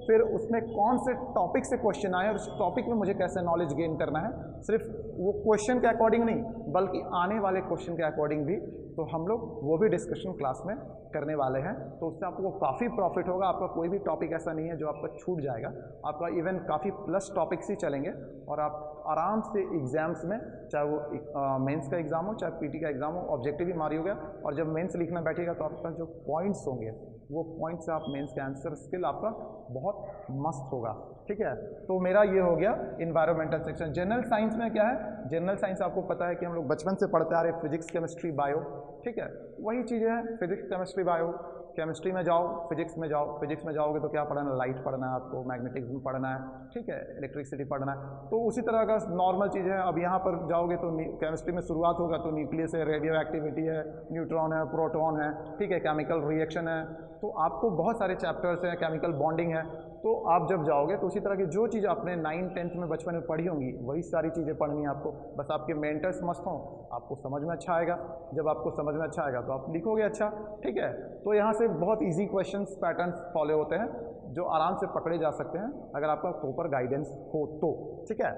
फिर उसमें कौन से टॉपिक से क्वेश्चन आए और उस टॉपिक में मुझे कैसे नॉलेज गेन करना है, सिर्फ वो क्वेश्चन के अकॉर्डिंग नहीं बल्कि आने वाले क्वेश्चन के अकॉर्डिंग भी, तो हम लोग वो भी डिस्कशन क्लास में करने वाले हैं। तो उससे आपको काफ़ी प्रॉफिट होगा। आपका कोई भी टॉपिक ऐसा नहीं है जो आपका छूट जाएगा, आपका इवन काफ़ी प्लस टॉपिक्स ही चलेंगे और आप आराम से एग्जाम्स में, चाहे वो मेंस का एग्ज़ाम हो चाहे पीटी का एग्ज़ाम हो, ऑब्जेक्टिव भी मारी होगा और जब मेंस लिखना बैठेगा तो आपके पास जो पॉइंट्स होंगे वो पॉइंट से आप मेंस के आंसर स्किल आपका बहुत मस्त होगा, ठीक है। तो मेरा ये हो गया इन्वायरमेंटल सेक्शन। जनरल साइंस में क्या है, जनरल साइंस आपको पता है कि हम लोग बचपन से पढ़ते आ रहे हैं, फिजिक्स केमिस्ट्री बायो, ठीक है, वही चीज़ें हैं, फिजिक्स केमिस्ट्री बायो। केमिस्ट्री में जाओ, फिजिक्स में जाओ, फिजिक्स में जाओगे तो क्या पढ़ना है, लाइट पढ़ना है आपको, मैग्नेटिज्म पढ़ना है, ठीक है, इलेक्ट्रिसिटी पढ़ना है, तो उसी तरह का नॉर्मल चीज़ है। अब यहाँ पर जाओगे तो केमिस्ट्री में शुरुआत होगा तो न्यूक्लियस है, रेडियो एक्टिविटी है, न्यूट्रॉन है, प्रोटॉन है, ठीक है, केमिकल रिएक्शन है, तो आपको बहुत सारे चैप्टर्स हैं, केमिकल बॉन्डिंग है। तो आप जब जाओगे तो उसी तरह की जो चीज़ आपने 9th 10th में बचपन में पढ़ी होंगी वही सारी चीज़ें पढ़नी है आपको। बस आपके मेंटर्स मस्त हों, आपको समझ में अच्छा आएगा। जब आपको समझ में अच्छा आएगा तो आप लिखोगे अच्छा, ठीक है। तो यहाँ से बहुत ईजी क्वेश्चंस पैटर्न्स फॉलो होते हैं जो आराम से पकड़े जा सकते हैं अगर आपका प्रॉपर गाइडेंस हो तो, ठीक है।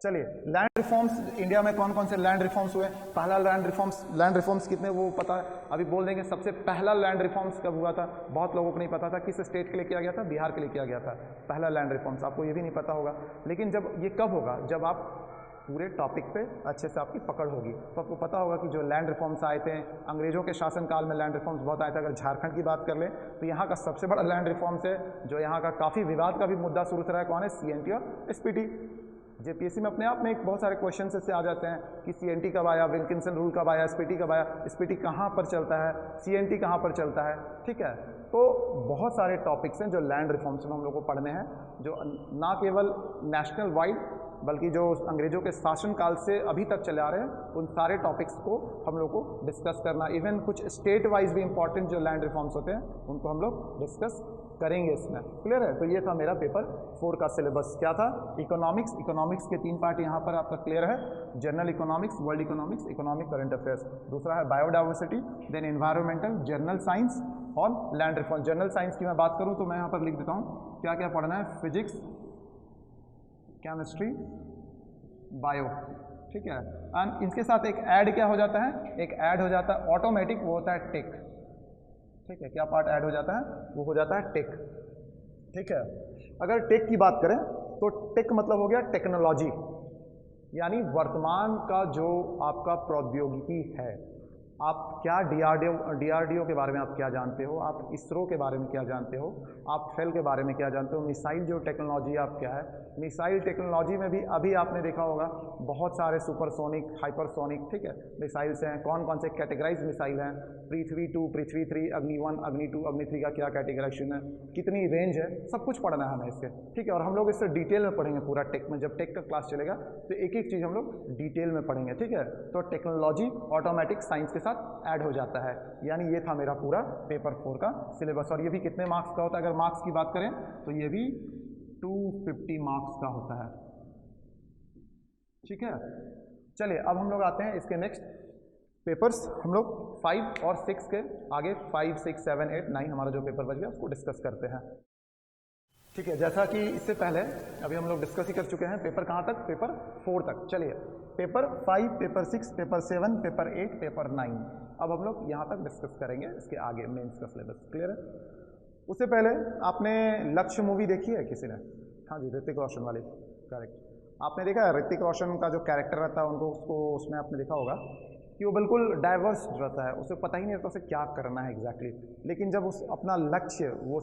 चलिए, लैंड रिफॉर्म्स इंडिया में कौन कौन से लैंड रिफॉर्म्स हुए? पहला लैंड रिफॉर्म्स कितने वो पता है, अभी बोल देंगे। सबसे पहला लैंड रिफॉर्म्स कब हुआ था, बहुत लोगों को नहीं पता था। किस स्टेट के लिए किया गया था? बिहार के लिए किया गया था पहला लैंड रिफॉर्म्स, आपको ये भी नहीं पता होगा। लेकिन जब ये कब होगा, जब आप पूरे टॉपिक पे अच्छे से आपकी पकड़ होगी। तो आपको पता होगा कि जो लैंड रिफॉर्म्स आए थे, अंग्रेजों के शासनकाल में लैंड रिफॉर्म्स बहुत आए थे। अगर झारखंड की बात कर ले तो यहाँ का सबसे बड़ा लैंड रिफॉर्म्स है, जो यहाँ का काफ़ी विवाद का भी मुद्दा शुरू से रहा है, कौन है? CNT और SPT। जेपीएससी में अपने आप में एक बहुत सारे क्वेश्चन इससे आ जाते हैं कि CNT कब आया, विल्किंसन रूल कब आया, SPT कब आया, SPT कहाँ पर चलता है, CNT कहाँ पर चलता है, ठीक है। तो बहुत सारे टॉपिक्स हैं जो लैंड रिफॉर्म्स में हम लोग को पढ़ने हैं, जो ना केवल नेशनल वाइड बल्कि जो अंग्रेजों के शासनकाल से अभी तक चले आ रहे हैं, उन सारे टॉपिक्स को हम लोग को डिस्कस करना। इवन कुछ स्टेट वाइज भी इंपॉर्टेंट जो लैंड रिफॉर्म्स होते हैं उनको हम लोग डिस्कस करेंगे इसमें। क्लियर है? तो ये था मेरा पेपर 4 का सिलेबस। क्या था? इकोनॉमिक्स। इकोनॉमिक्स के 3 पार्ट यहाँ पर आपका क्लियर है, general economics, world economics, economic current affairs. दूसरा है biodiversity, then environmental, general science और लैंड रिफॉर्म। जनरल साइंस की मैं बात करूँ तो मैं यहाँ पर लिख देता हूँ क्या क्या पढ़ना है, फिजिक्स, केमिस्ट्री, बायो, ठीक है। एंड इसके साथ एक ऐड क्या हो जाता है, एक ऐड हो जाता है ऑटोमेटिक, वो होता है टेक, ठीक है। क्या पार्ट ऐड हो जाता है? वो हो जाता है टेक, ठीक है। अगर टेक की बात करें तो टेक मतलब हो गया टेक्नोलॉजी, यानी वर्तमान का जो आपका प्रौद्योगिकी है। आप क्या डीआरडीओ के बारे में आप क्या जानते हो, आप इसरो के बारे में क्या जानते हो, आप फेल के बारे में क्या जानते हो, मिसाइल जो टेक्नोलॉजी आप क्या है, मिसाइल टेक्नोलॉजी में भी अभी आपने देखा होगा बहुत सारे सुपरसोनिक, हाइपरसोनिक, ठीक है, मिसाइल्स हैं। कौन कौन से कैटेगराइज मिसाइल हैं, पृथ्वी 2, पृथ्वी 3, अग्नि 1, अग्नि 2, अग्नि 3 का क्या कैटेगराइजेशन है, कितनी रेंज है, सब कुछ पढ़ना है हमें इसके, ठीक है। और हम लोग इससे डिटेल में पढ़ेंगे पूरा टेक में। जब टेक का क्लास चलेगा तो एक एक चीज़ हम लोग डिटेल में पढ़ेंगे, ठीक है। तो टेक्नोलॉजी ऑटोमेटिक साइंस के साथ ऐड हो जाता है। यानी ये था मेरा पूरा पेपर 4 का सिलेबस। और ये भी कितने मार्क्स का होता है? अगर मार्क्स की बात करें तो ये भी 250 मार्क्स का होता है, ठीक है। चलिए अब हम लोग आते हैं इसके नेक्स्ट पेपर्स। हम लोग 5 और 6 के आगे 5, 6, 7, 8, 9 हमारा जो पेपर बच गया उसको डिस्कस करते हैं, ठीक है। जैसा कि इससे पहले अभी हम लोग डिस्कस ही कर चुके हैं पेपर कहाँ तक, पेपर 4 तक। चलिए paper 5, paper 6, paper 7, paper 8, paper 9, अब हम लोग यहाँ तक डिस्कस करेंगे इसके आगे मेंस का सिलेबस। क्लियर है? उससे पहले आपने लक्ष्य मूवी देखी है किसी ने? हाँ जी, ऋतिक रोशन वाली, करेक्ट। आपने देखा है ऋतिक रोशन का जो कैरेक्टर रहता है उनको, उसको उसमें आपने देखा होगा कि वो बिल्कुल डाइवर्स रहता है, उसे पता ही नहीं रहता उसे क्या करना है एग्जैक्टली। लेकिन जब उस अपना लक्ष्य वो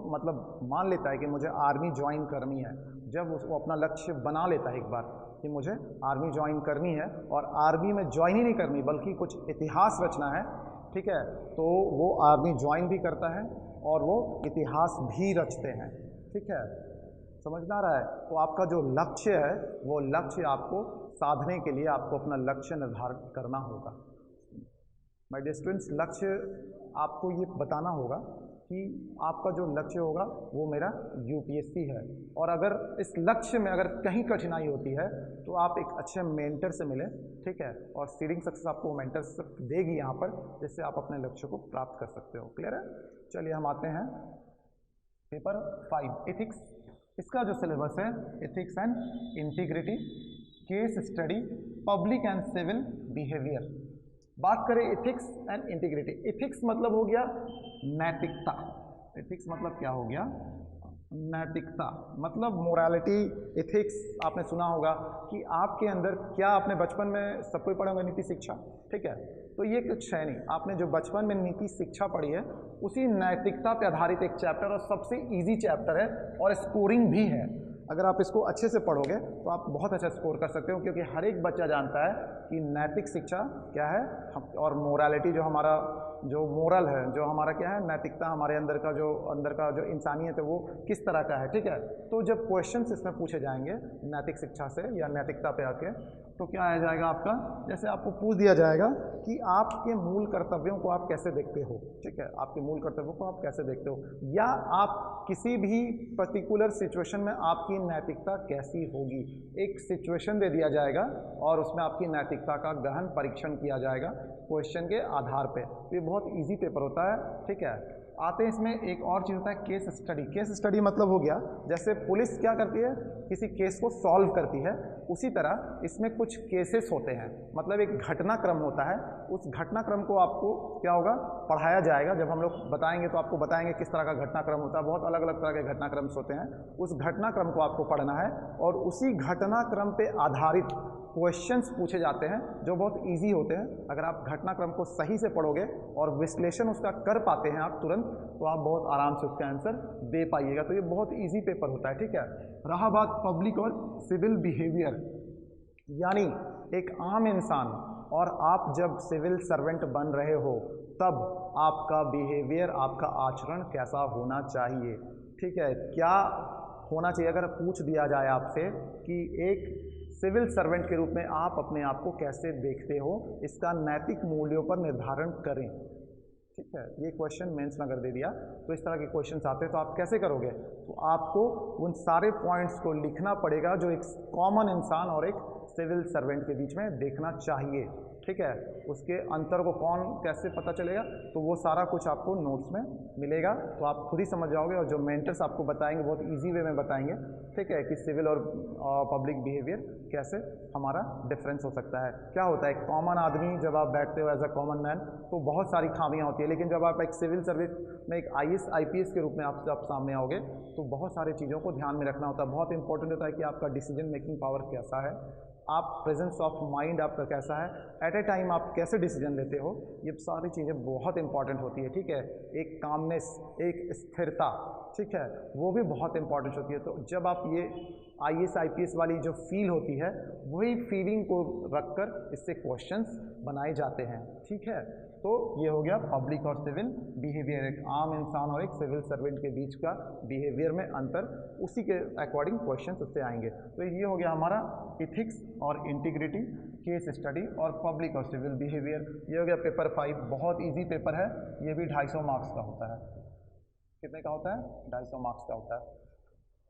मतलब मान लेता है कि मुझे आर्मी ज्वाइन करनी है, जब वो अपना लक्ष्य बना लेता है एक बार कि मुझे आर्मी ज्वाइन करनी है, और आर्मी में ज्वाइन ही नहीं करनी बल्कि कुछ इतिहास रचना है, ठीक है, तो वो आर्मी ज्वाइन भी करता है और वो इतिहास भी रचते हैं, ठीक है। समझ में आ रहा है? तो आपका जो लक्ष्य है वो लक्ष्य आपको साधने के लिए आपको अपना लक्ष्य निर्धारित करना होगा। माय डियर स्टूडेंट्स, लक्ष्य आपको ये बताना होगा कि आपका जो लक्ष्य होगा वो मेरा यूपीएससी है। और अगर इस लक्ष्य में अगर कहीं कठिनाई होती है तो आप एक अच्छे मेंटर से मिलें, ठीक है, और सीडिंग सक्सेस आपको मेंटर देगी यहाँ पर, जिससे आप अपने लक्ष्य को प्राप्त कर सकते हो। क्लियर है? चलिए हम आते हैं पेपर 5 एथिक्स। इसका जो सिलेबस है ethics and integrity, case study, public and civil behaviour. बात करें एथिक्स एंड इंटीग्रिटी। एथिक्स मतलब हो गया नैतिकता। एथिक्स मतलब क्या हो गया? नैतिकता, मतलब मोरालिटी। एथिक्स आपने सुना होगा कि आपके अंदर क्या, आपने बचपन में सब कोई पढ़ा होगा नीति शिक्षा, ठीक है, तो ये कुछ है नहीं। आपने जो बचपन में नीति शिक्षा पढ़ी है उसी नैतिकता पे आधारित एक चैप्टर, और सबसे इजी चैप्टर है और स्कोरिंग भी है। अगर आप इसको अच्छे से पढ़ोगे तो आप बहुत अच्छा स्कोर कर सकते हो, क्योंकि हर एक बच्चा जानता है कि नैतिक शिक्षा क्या है और मोरालिटी, जो हमारा जो मोरल है, जो हमारा क्या है, नैतिकता, हमारे अंदर का जो इंसानियत है वो किस तरह का है, ठीक है। तो जब क्वेश्चंस इसमें पूछे जाएंगे नैतिक शिक्षा से या नैतिकता पे आके, तो क्या आ जाएगा आपका, जैसे आपको पूछ दिया जाएगा कि आपके मूल कर्तव्यों को आप कैसे देखते हो, ठीक है, आपके मूल कर्तव्यों को आप कैसे देखते हो, या आप किसी भी पर्टिकुलर सिचुएशन में आपकी नैतिकता कैसी होगी। एक सिचुएशन दे दिया जाएगा और उसमें आपकी नैतिकता का गहन परीक्षण किया जाएगा क्वेश्चन के आधार पे। तो ये बहुत इजी पेपर होता है, ठीक है। आते हैं इसमें एक और चीज़ होता है केस स्टडी। केस स्टडी मतलब हो गया जैसे पुलिस क्या करती है, किसी केस को सॉल्व करती है, उसी तरह इसमें कुछ केसेस होते हैं, मतलब एक घटनाक्रम होता है। उस घटनाक्रम को आपको क्या होगा, पढ़ाया जाएगा। जब हम लोग बताएंगे तो आपको बताएंगे किस तरह का घटनाक्रम होता है। बहुत अलग अलग तरह के घटनाक्रम होते हैं, उस घटनाक्रम को आपको पढ़ना है और उसी घटनाक्रम पे आधारित क्वेश्चंस पूछे जाते हैं जो बहुत इजी होते हैं। अगर आप घटनाक्रम को सही से पढ़ोगे और विश्लेषण उसका कर पाते हैं आप तुरंत, तो आप बहुत आराम से उसका आंसर दे पाइएगा। तो ये बहुत इजी पेपर होता है, ठीक है। रहा बात पब्लिक और सिविल बिहेवियर, यानी एक आम इंसान और आप जब सिविल सर्वेंट बन रहे हो तब आपका बिहेवियर, आपका आचरण कैसा होना चाहिए, ठीक है। क्या होना चाहिए अगर पूछ दिया जाए आपसे कि एक सिविल सर्वेंट के रूप में आप अपने आप को कैसे देखते हो, इसका नैतिक मूल्यों पर निर्धारण करें, ठीक है। ये क्वेश्चन मेंस में अगर दे दिया तो इस तरह के क्वेश्चंस आते हैं, तो आप कैसे करोगे? तो आपको उन सारे पॉइंट्स को लिखना पड़ेगा जो एक कॉमन इंसान और एक सिविल सर्वेंट के बीच में देखना चाहिए, ठीक है। उसके अंतर को कौन कैसे पता चलेगा, तो वो सारा कुछ आपको नोट्स में मिलेगा, तो आप खुद ही समझ जाओगे। और जो मेंटर्स आपको बताएंगे बहुत इजी वे में बताएंगे, ठीक है, कि सिविल और पब्लिक बिहेवियर कैसे हमारा डिफरेंस हो सकता है। क्या होता है, एक कॉमन आदमी जब आप बैठते हो एज अ कॉमन मैन तो बहुत सारी खामियां होती है, लेकिन जब आप एक सिविल सर्विस में एक IAS IPS के रूप में आप सामने आओगे तो बहुत सारी चीज़ों को ध्यान में रखना होता है। बहुत इंपॉर्टेंट होता है कि आपका डिसीजन मेकिंग पावर कैसा है, आप प्रेजेंस ऑफ माइंड आपका कैसा है, एट ए टाइम आप कैसे डिसीजन लेते हो, ये सारी चीज़ें बहुत इंपॉर्टेंट होती है, ठीक है। एक कामनेस, एक स्थिरता, ठीक है, वो भी बहुत इंपॉर्टेंट होती है। तो जब आप ये IAS IPS वाली जो फील होती है, वही फीलिंग को रखकर इससे क्वेश्चंस बनाए जाते हैं, ठीक है। तो ये हो गया पब्लिक और सिविल बिहेवियर, एक आम इंसान और एक सिविल सर्वेंट के बीच का बिहेवियर में अंतर, उसी के अकॉर्डिंग क्वेश्चंस उससे आएंगे। तो ये हो गया हमारा इथिक्स और इंटीग्रिटी, केस स्टडी और पब्लिक और सिविल बिहेवियर। ये हो गया पेपर 5, बहुत ईजी पेपर है, ये भी 250 मार्क्स का होता है। कितने का होता है? 250 मार्क्स का होता है।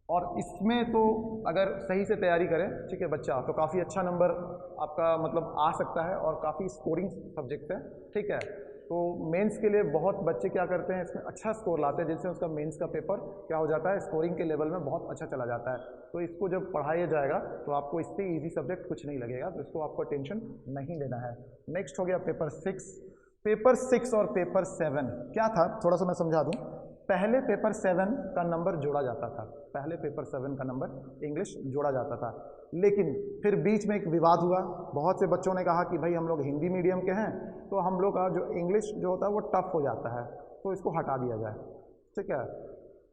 और इसमें तो अगर सही से तैयारी करें, ठीक है बच्चा, तो काफ़ी अच्छा नंबर आपका मतलब आ सकता है और काफ़ी स्कोरिंग सब्जेक्ट है, ठीक है। तो मेंस के लिए बहुत बच्चे क्या करते हैं, इसमें अच्छा स्कोर लाते हैं, जिससे उसका मेंस का पेपर क्या हो जाता है, स्कोरिंग के लेवल में बहुत अच्छा चला जाता है। तो इसको जब पढ़ाया जाएगा तो आपको इससे ईजी सब्जेक्ट कुछ नहीं लगेगा, तो इसको आपको टेंशन नहीं लेना है। नेक्स्ट हो गया पेपर 6। पेपर 6 और पेपर 7 क्या था, थोड़ा सा मैं समझा दूँ। पहले पेपर 7 का नंबर जोड़ा जाता था, पहले पेपर 7 का नंबर इंग्लिश जोड़ा जाता था, लेकिन फिर बीच में एक विवाद हुआ। बहुत से बच्चों ने कहा कि भाई हम लोग हिंदी मीडियम के हैं, तो हम लोग का जो इंग्लिश जो होता है वो टफ हो जाता है, तो इसको हटा दिया जाए, ठीक है।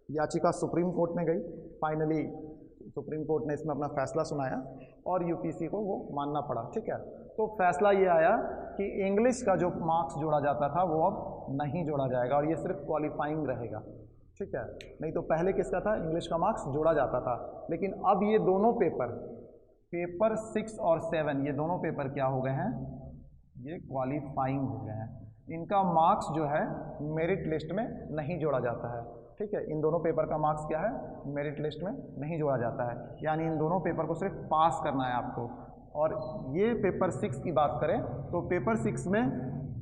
याचिका सुप्रीम कोर्ट में गई, फाइनली सुप्रीम कोर्ट ने इसमें अपना फैसला सुनाया और यूपीएससी को वो मानना पड़ा, ठीक है। तो फैसला ये आया कि इंग्लिश का जो मार्क्स जोड़ा जाता था वो अब नहीं जोड़ा जाएगा और ये सिर्फ क्वालिफाइंग रहेगा, ठीक है। नहीं तो पहले किसका था, इंग्लिश का मार्क्स जोड़ा जाता था, लेकिन अब ये दोनों पेपर, पेपर 6 और 7, ये दोनों पेपर क्या हो गए हैं, ये क्वालिफाइंग हो गए हैं। इनका मार्क्स जो है मेरिट लिस्ट में नहीं जोड़ा जाता है, ठीक है। इन दोनों पेपर का मार्क्स क्या है, मेरिट लिस्ट में नहीं जोड़ा जाता है, यानी इन दोनों पेपर को सिर्फ पास करना है आपको। और ये पेपर 6 की बात करें तो पेपर 6 में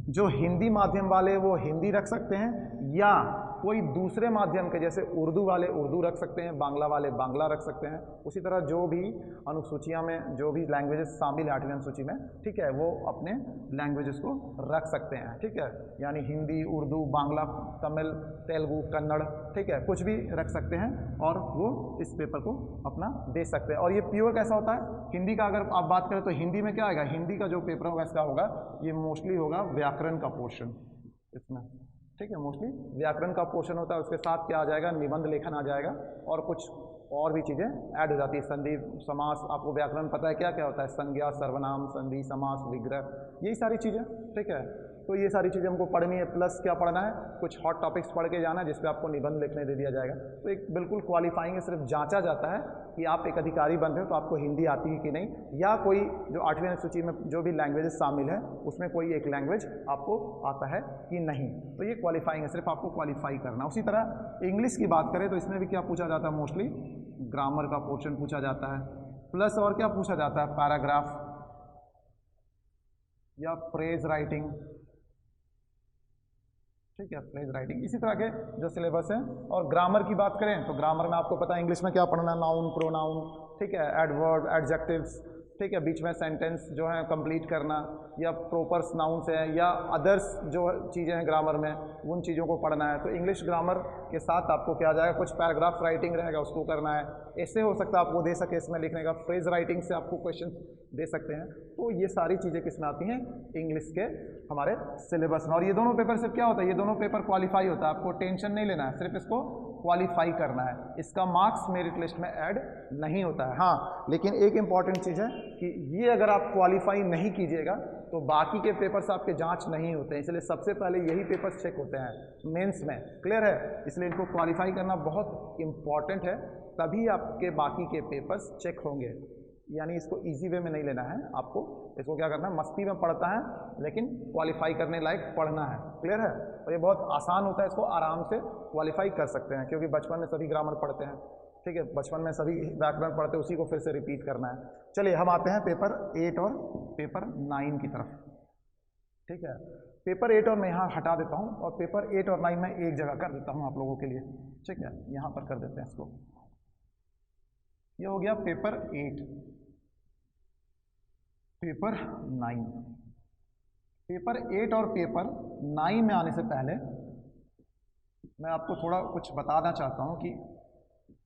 जो हिंदी माध्यम वाले वो हिंदी रख सकते हैं, या कोई दूसरे माध्यम के जैसे उर्दू वाले उर्दू रख सकते हैं, बांग्ला वाले बांग्ला रख सकते हैं। उसी तरह जो भी अनुसूचियाँ में जो भी लैंग्वेजेस शामिल है 8वीं अनुसूची में, ठीक है, वो अपने लैंग्वेजेस को रख सकते हैं, ठीक है। यानी हिंदी, उर्दू, बांग्ला, तमिल, तेलुगु, कन्नड़, ठीक है, कुछ भी रख सकते हैं और वो इस पेपर को अपना दे सकते हैं। और ये प्योर कैसा होता है, हिंदी का अगर आप बात करें तो हिंदी में क्या आएगा, हिंदी का जो पेपर होगा इसका होगा, ये मोस्टली होगा व्याकरण का पोर्शन इसमें, ठीक है। मोस्टली व्याकरण का पोर्शन होता है, उसके साथ क्या आ जाएगा, निबंध लेखन आ जाएगा और कुछ और भी चीज़ें ऐड हो जाती है। संधि, समास, आपको व्याकरण पता है क्या क्या होता है, संज्ञा, सर्वनाम, संधि, समास, विग्रह, यही सारी चीज़ें, ठीक है। तो ये सारी चीज़ें हमको पढ़नी है, प्लस क्या पढ़ना है, कुछ हॉट टॉपिक्स पढ़ के जाना है जिस पे आपको निबंध लिखने दे दिया जाएगा। तो एक बिल्कुल क्वालिफाइंग है, सिर्फ जांचा जाता है कि आप एक अधिकारी बन रहे हो तो आपको हिंदी आती है कि नहीं, या कोई जो 8वीं अनुसूची में जो भी लैंग्वेजेस शामिल है उसमें कोई एक लैंग्वेज आपको आता है कि नहीं। तो ये क्वालिफाइंग है, सिर्फ आपको क्वालिफाई करना। उसी तरह इंग्लिश की बात करें तो इसमें भी क्या पूछा जाता है, मोस्टली ग्रामर का पोर्शन पूछा जाता है, प्लस और क्या पूछा जाता है, पैराग्राफ या फ्रेज राइटिंग, ठीक है, फ्रेज राइटिंग, इसी तरह के जो सिलेबस है। और ग्रामर की बात करें तो ग्रामर में आपको पता है इंग्लिश में क्या पढ़ना है, नाउन, प्रोनाउन, ठीक है, एडवर्ब, एडजेक्टिव्स, ठीक है, बीच में सेंटेंस जो है कंप्लीट करना, या प्रॉपर नाउन्स है या अदर्स जो चीज़ें हैं ग्रामर में, उन चीज़ों को पढ़ना है। तो इंग्लिश ग्रामर के साथ आपको क्या आ जाएगा, कुछ पैराग्राफ राइटिंग रहेगा, उसको करना है। ऐसे हो सकता है आपको दे सके इसमें लिखने का, फ्रेज राइटिंग से आपको क्वेश्चन दे सकते हैं। तो ये सारी चीज़ें किसमें आती हैं, इंग्लिश के हमारे सिलेबस में। और ये दोनों पेपर से क्या होता है, ये दोनों पेपर क्वालिफाई होता है, आपको टेंशन नहीं लेना है, सिर्फ इसको क्वालिफाई करना है, इसका मार्क्स मेरिट लिस्ट में ऐड नहीं होता है। हाँ, लेकिन एक इंपॉर्टेंट चीज़ है कि ये अगर आप क्वालिफाई नहीं कीजिएगा तो बाकी के पेपर्स आपके जांच नहीं होते हैं, इसलिए सबसे पहले यही पेपर्स चेक होते हैं मेंस में। क्लियर है, इसलिए इनको क्वालिफाई करना बहुत इंपॉर्टेंट है, तभी आपके बाकी के पेपर्स चेक होंगे। यानी इसको इजी वे में नहीं लेना है, आपको इसको क्या करना है, मस्ती में पढ़ता है लेकिन क्वालिफाई करने लायक पढ़ना है। क्लियर है, और ये बहुत आसान होता है, इसको आराम से क्वालिफाई कर सकते हैं, क्योंकि बचपन में सभी ग्रामर पढ़ते हैं। ठीक है, बचपन में सभी व्याकरण पढ़ते हैं, उसी को फिर से रिपीट करना है। चलिए हम आते हैं पेपर 8 और पेपर 9 की तरफ। ठीक है, पेपर 8 और मैं यहाँ हटा देता हूँ, और पेपर 8 और 9 में एक जगह कर देता हूँ आप लोगों के लिए। ठीक है, यहाँ पर कर देते हैं इसको। ये हो गया पेपर 8। पेपर 9, पेपर 8 और पेपर 9 में आने से पहले मैं आपको थोड़ा कुछ बताना चाहता हूँ कि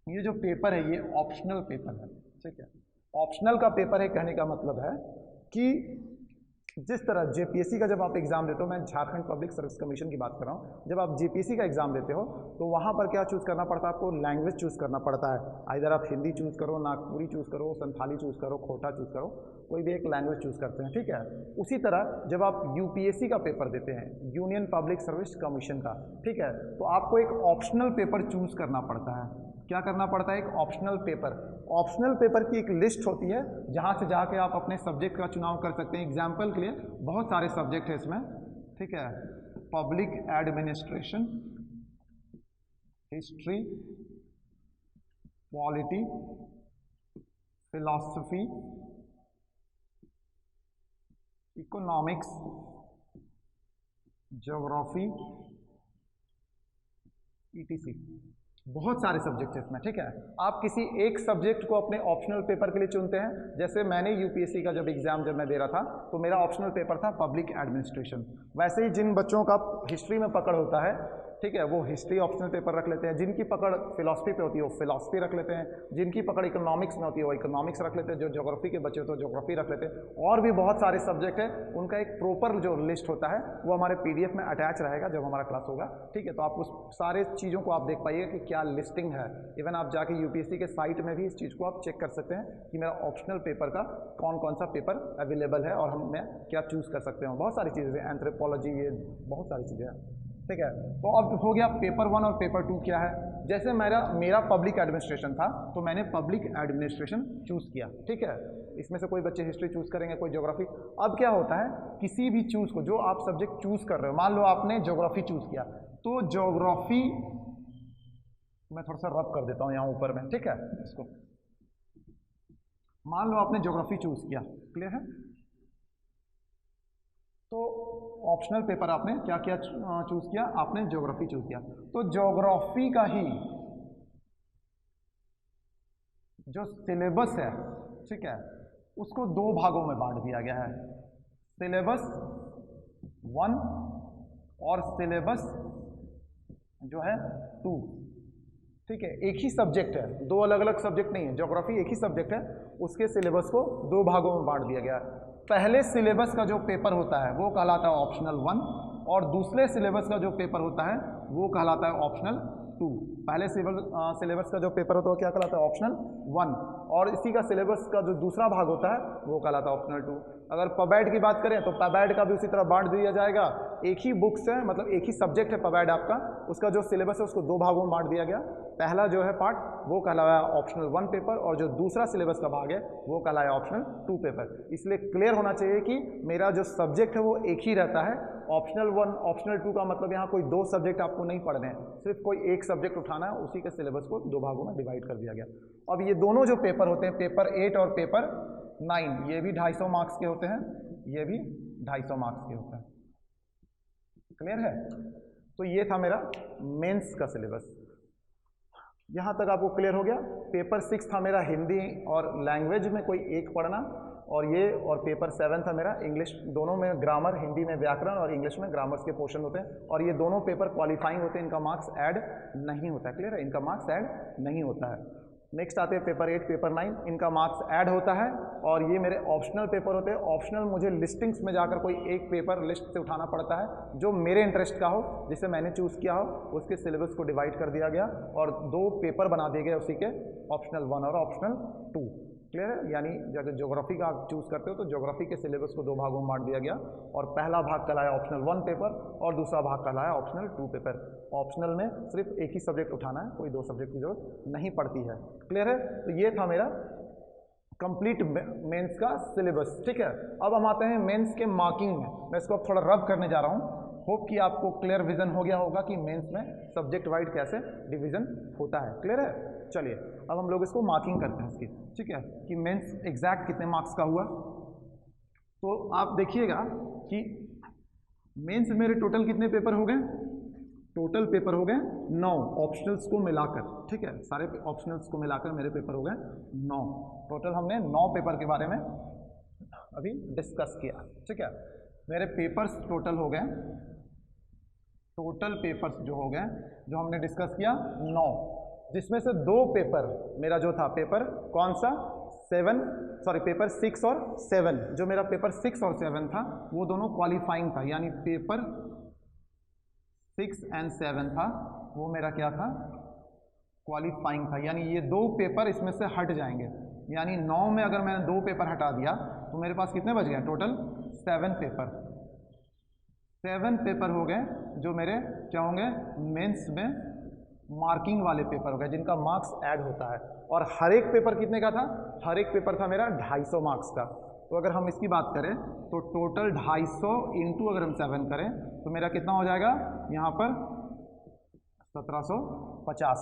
ये जो पेपर है ये ऑप्शनल पेपर है। ठीक है, ऑप्शनल का पेपर है, कहने का मतलब है कि जिस तरह जेपीएससी का जब आप एग्जाम देते हो, मैं झारखंड पब्लिक सर्विस कमीशन की बात कर रहा हूँ, जब आप जेपीएससी का एग्जाम देते हो तो वहाँ पर क्या चूज़ करना पड़ता है आपको, लैंग्वेज चूज़ करना पड़ता है। इधर आप हिंदी चूज़ करो, नागपुरी चूज़ करो, संथाली चूज़ करो, खोटा चूज़ करो, कोई भी एक लैंग्वेज चूज़ करते हैं। ठीक है, उसी तरह जब आप यूपीएससी का पेपर देते हैं, यूनियन पब्लिक सर्विस कमीशन का, ठीक है, तो आपको एक ऑप्शनल पेपर चूज़ करना पड़ता है। क्या करना पड़ता है, एक ऑप्शनल पेपर। ऑप्शनल पेपर की एक लिस्ट होती है जहां से जाके आप अपने सब्जेक्ट का चुनाव कर सकते हैं। एग्जाम्पल के लिए बहुत सारे सब्जेक्ट है इसमें। ठीक है, public administration, history, polity, philosophy, economics, geography, etc. बहुत सारे सब्जेक्ट है इसमें। ठीक है, आप किसी एक सब्जेक्ट को अपने ऑप्शनल पेपर के लिए चुनते हैं। जैसे मैंने यूपीएससी का जब एग्जाम मैं दे रहा था तो मेरा ऑप्शनल पेपर था पब्लिक एडमिनिस्ट्रेशन। वैसे ही जिन बच्चों का हिस्ट्री में पकड़ होता है, ठीक है, वो हिस्ट्री ऑप्शनल पेपर रख लेते हैं। जिनकी पकड़ फिलॉसफी पे होती है वो फिलॉसफी रख लेते हैं। जिनकी पकड़ इकोनॉमिक्स में होती है वो इकोनॉमिक्स रख लेते हैं। जो ज्योग्राफी के बच्चे होते हैं ज्योग्राफी रख लेते हैं। और भी बहुत सारे सब्जेक्ट है, उनका एक प्रॉपर जो लिस्ट होता है वो हमारे पीडीएफ में अटैच रहेगा जब हमारा क्लास होगा। ठीक है, तो आप उस सारे चीज़ों को आप देख पाइएगा कि क्या लिस्टिंग है। इवन आप जाके यूपीएससी के साइट में भी इस चीज़ को आप चेक कर सकते हैं कि मेरा ऑप्शनल पेपर का कौन कौन सा पेपर अवेलेबल है और हम मैं क्या चूज़ कर सकते हैं। बहुत सारी चीज़ें, एंथ्रोपोलॉजी, ये बहुत सारी चीज़ें हैं। ठीक है, तो अब हो गया पेपर 1 और पेपर 2 क्या है। जैसे मेरा पब्लिक एडमिनिस्ट्रेशन था तो मैंने पब्लिक एडमिनिस्ट्रेशन चूज़ किया। ठीक है, इसमें से कोई बच्चे हिस्ट्री चूज़ करेंगे, कोई ज्योग्राफी। अब क्या होता है, किसी भी चूज़ को, जो आप सब्जेक्ट चूज़ कर रहे हो, मान लो आपने ज्योग्राफी चूज़ किया तो ज्योग्राफी, मैं थोड़ा सा रब कर देता हूँ यहाँ ऊपर में। ठीक है, इसको मान लो आपने ज्योग्राफी चूज़ किया। क्लियर है, तो ऑप्शनल पेपर आपने क्या क्या चूज़ किया, आपने ज्योग्राफी चूज़ किया। तो ज्योग्राफी का ही जो सिलेबस है, ठीक है, उसको 2 भागों में बांट दिया गया है, सिलेबस 1 और सिलेबस जो है 2। ठीक है, एक ही सब्जेक्ट है, 2 अलग अलग सब्जेक्ट नहीं है। ज्योग्राफी एक ही सब्जेक्ट है, उसके सिलेबस को 2 भागों में बांट दिया गया है। पहले सिलेबस का जो पेपर होता है वो कहलाता है ऑप्शनल 1, और दूसरे सिलेबस का जो पेपर होता है वो कहलाता है ऑप्शनल 2। पहले सिलेबस का जो पेपर होता है वो क्या कहलाता है, ऑप्शनल 1, और इसी का सिलेबस का जो दूसरा भाग होता है वो कहलाता है ऑप्शनल 2। अगर पबैड की बात करें तो पबैड का भी उसी तरह बांट दिया जाएगा। एक ही बुक्स है, मतलब एक ही सब्जेक्ट है पबैड आपका, उसका जो सिलेबस है उसको 2 भागों में बांट दिया गया। पहला जो है पार्ट वो कहलाया ऑप्शनल 1 पेपर, और जो दूसरा सिलेबस का भाग है वो कहलाया ऑप्शनल 2 पेपर। इसलिए क्लियर होना चाहिए कि मेरा जो सब्जेक्ट है वो एक ही रहता है। ऑप्शनल 1 ऑप्शनल 2 का मतलब यहाँ कोई 2 सब्जेक्ट आपको नहीं पढ़ने हैं, सिर्फ कोई एक सब्जेक्ट उठाना है, उसी के सिलेबस को 2 भागों में डिवाइड कर दिया गया। अब ये दोनों जो पेपर होते हैं, पेपर 8 और पेपर 9, ये भी 250 मार्क्स के होते हैं, ये भी 250 मार्क्स के होते हैं। क्लियर है, तो ये था मेरा मेंस का सिलेबस। यहाँ तक आपको क्लियर हो गया। पेपर 6 था मेरा हिंदी और लैंग्वेज में कोई एक पढ़ना, और ये और पेपर 7 था मेरा इंग्लिश, दोनों में ग्रामर, हिंदी में व्याकरण और इंग्लिश में ग्रामर्स के पोर्शन होते हैं, और ये दोनों पेपर क्वालिफाइंग होते हैं, इनका मार्क्स ऐड नहीं होता है। क्लियर है, इनका मार्क्स ऐड नहीं होता है। नेक्स्ट आते हैं पेपर 8, पेपर 9, इनका मार्क्स ऐड होता है, और ये मेरे ऑप्शनल पेपर होते हैं। ऑप्शनल मुझे लिस्टिंग्स में जाकर कोई एक पेपर लिस्ट से उठाना पड़ता है जो मेरे इंटरेस्ट का हो, जिसे मैंने चूज़ किया हो, उसके सिलेबस को डिवाइड कर दिया गया और 2 पेपर बना दिए गए उसी के, ऑप्शनल 1 और ऑप्शनल 2। क्लियर है, यानी अगर ज्योग्राफी का आप चूज़ करते हो तो ज्योग्राफी के सिलेबस को 2 भागों में बांट दिया गया, और पहला भाग कहलाया ऑप्शनल 1 पेपर और दूसरा भाग कहलाया ऑप्शनल 2 पेपर। ऑप्शनल में सिर्फ एक ही सब्जेक्ट उठाना है, कोई 2 सब्जेक्ट की जरूरत नहीं पड़ती है। क्लियर है, तो ये था मेरा कंप्लीट मेंस का सिलेबस। ठीक है, अब हम आते हैं मेंस के मार्किंग में। मैं इसको अब थोड़ा रब करने जा रहा हूँ। होप कि आपको क्लियर विजन हो गया होगा कि मेंस में सब्जेक्ट वाइड कैसे डिवीजन होता है। क्लियर है, चलिए अब हम लोग इसको मार्किंग करते हैं इसकी। ठीक है, कि मेंस एग्जैक्ट कितने मार्क्स का हुआ। तो आप देखिएगा कि मेंस में मेरे टोटल कितने पेपर हो गए, टोटल पेपर हो गए 9 ऑप्शनल्स को मिलाकर। ठीक है, सारे ऑप्शनल्स को मिलाकर मेरे पेपर हो गए 9। टोटल हमने 9 पेपर के बारे में अभी डिस्कस किया। ठीक है, मेरे पेपर्स टोटल हो गए, टोटल पेपर्स जो हो गए जो हमने डिस्कस किया 9, जिसमें से 2 पेपर मेरा जो था, पेपर कौन सा, पेपर 6 और 7, जो मेरा पेपर 6 और 7 था वो दोनों क्वालिफाइंग था, यानी पेपर 6 और 7 था वो मेरा क्या था, क्वालिफाइंग था। यानी ये 2 पेपर इसमें से हट जाएंगे, यानी 9 में अगर मैंने 2 पेपर हटा दिया तो मेरे पास कितने बच गए, टोटल 7 पेपर। 7 पेपर हो गए जो मेरे क्या होंगे, मेंस में मार्किंग वाले पेपर हो गए, जिनका मार्क्स ऐड होता है। और हर एक पेपर कितने का था, हर एक पेपर था मेरा 250 मार्क्स का। तो अगर हम इसकी बात करें तो टोटल 250 इंटू अगर हम 7 करें तो मेरा कितना हो जाएगा, यहाँ पर 1750।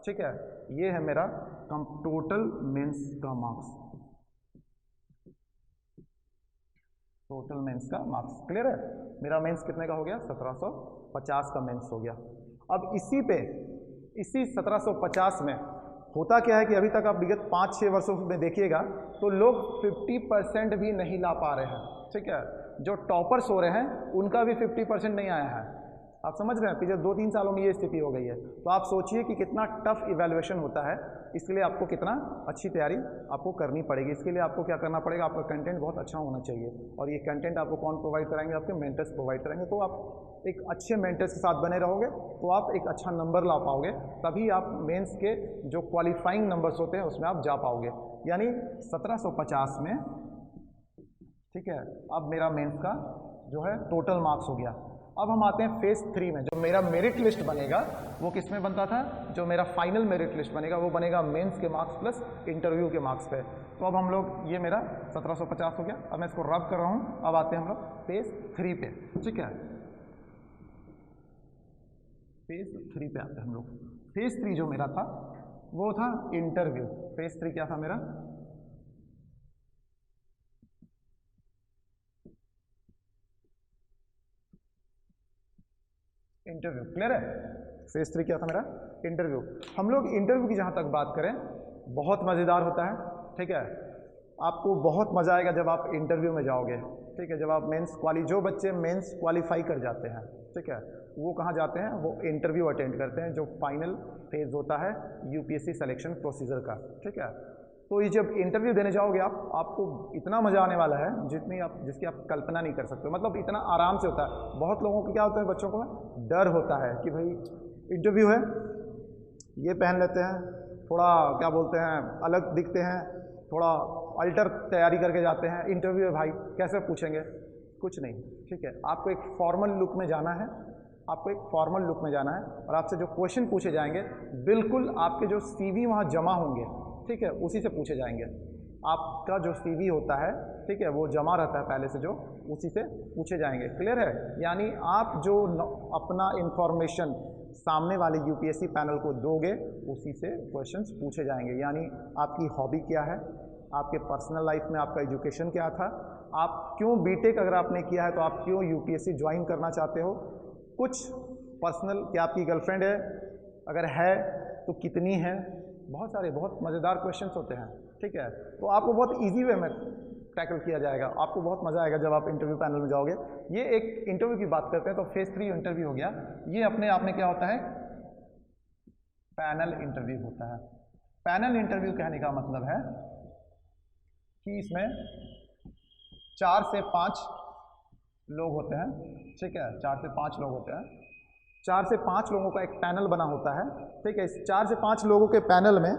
ठीक है, ये है मेरा टोटल मेंस का मार्क्स, टोटल मेंस का मार्क्स। क्लियर है, मेरा मेंस कितने का हो गया, 1750 का मेंस हो गया। अब इसी 1750 में होता क्या है कि अभी तक आप विगत 5-6 वर्षों में देखिएगा तो लोग 50% भी नहीं ला पा रहे हैं। ठीक है, जो टॉपर्स हो रहे हैं उनका भी 50% नहीं आया है। आप समझ रहे हैं, पिछले 2-3 सालों में ये स्थिति हो गई है। तो आप सोचिए कि कितना टफ इवैल्यूएशन होता है, इसके लिए आपको कितना अच्छी तैयारी आपको करनी पड़ेगी। इसके लिए आपको क्या करना पड़ेगा, आपका कंटेंट बहुत अच्छा होना चाहिए, और ये कंटेंट आपको कौन प्रोवाइड कराएंगे, आपके मेंटर्स प्रोवाइड करेंगे। तो आप एक अच्छे मेंटर्स के साथ बने रहोगे तो आप एक अच्छा नंबर ला पाओगे, तभी आप मेंस के जो क्वालिफाइंग नंबर्स होते हैं उसमें आप जा पाओगे। यानी 1750 में, ठीक है, अब मेरा मेंस का जो है टोटल मार्क्स हो गया। अब हम आते हैं फेज 3 में। जो मेरा मेरिट लिस्ट बनेगा वो किस में बनता था, जो मेरा फाइनल मेरिट लिस्ट बनेगा वो बनेगा मेंस के मार्क्स प्लस इंटरव्यू के मार्क्स पे। तो अब हम लोग, ये मेरा 1750 हो गया। अब मैं इसको रब कर रहा हूँ। अब आते हैं हम लोग फेज 3 पे। ठीक है, फेज 3 पे आते हैं हम लोग। फेज 3 जो मेरा था वो था इंटरव्यू। फेज 3 क्या था मेरा, इंटरव्यू। क्लियर है, फेज 3 क्या था मेरा, इंटरव्यू। हम लोग इंटरव्यू की जहाँ तक बात करें बहुत मज़ेदार होता है। ठीक है, आपको बहुत मज़ा आएगा जब आप इंटरव्यू में जाओगे। ठीक है, जब आप जो बच्चे मेंस क्वालिफाई कर जाते हैं, ठीक है, वो कहाँ जाते हैं, वो इंटरव्यू अटेंड करते हैं, जो फाइनल फेज होता है यूपीएससी सिलेक्शन प्रोसीजर का। ठीक है, तो ये जब इंटरव्यू देने जाओगे आपको इतना मज़ा आने वाला है जिसकी आप कल्पना नहीं कर सकते। मतलब इतना आराम से होता है। बहुत लोगों को क्या होता है, बच्चों को डर होता है कि भाई इंटरव्यू है, ये पहन लेते हैं, थोड़ा क्या बोलते हैं, अलग दिखते हैं, थोड़ा अल्टर तैयारी करके जाते हैं। इंटरव्यू है भाई, कैसे पूछेंगे, कुछ नहीं। ठीक है, आपको एक फॉर्मल लुक में जाना है, आपको एक फॉर्मल लुक में जाना है, और आपसे जो क्वेश्चन पूछे जाएंगे बिल्कुल आपके जो सीवी वहाँ जमा होंगे, ठीक है, उसी से पूछे जाएंगे। आपका जो सीवी होता है, ठीक है, वो जमा रहता है पहले से, जो उसी से पूछे जाएंगे। क्लियर है, यानी आप जो अपना इंफॉर्मेशन सामने वाले यूपीएससी पैनल को दोगे उसी से क्वेश्चंस पूछे जाएंगे। यानी आपकी हॉबी क्या है, आपके पर्सनल लाइफ में आपका एजुकेशन क्या था, आप क्यों बीटेक अगर आपने किया है तो आप क्यों यूपीएससी ज्वाइन करना चाहते हो, कुछ पर्सनल, क्या आपकी गर्लफ्रेंड है, अगर है तो कितनी है, बहुत सारे बहुत मज़ेदार क्वेश्चंस होते हैं, ठीक है। तो आपको बहुत ईजी वे में टैकल किया जाएगा, आपको बहुत मज़ा आएगा जब आप इंटरव्यू पैनल में जाओगे। ये एक इंटरव्यू की बात करते हैं तो फेज़ 3 इंटरव्यू हो गया। ये अपने आप में क्या होता है, पैनल इंटरव्यू होता है। पैनल इंटरव्यू कहने का मतलब है कि इसमें 4 से 5 लोग होते हैं, ठीक है, 4 से 5 लोग होते हैं। 4 से 5 लोगों का एक पैनल बना होता है, ठीक है। इस 4 से 5 लोगों के पैनल में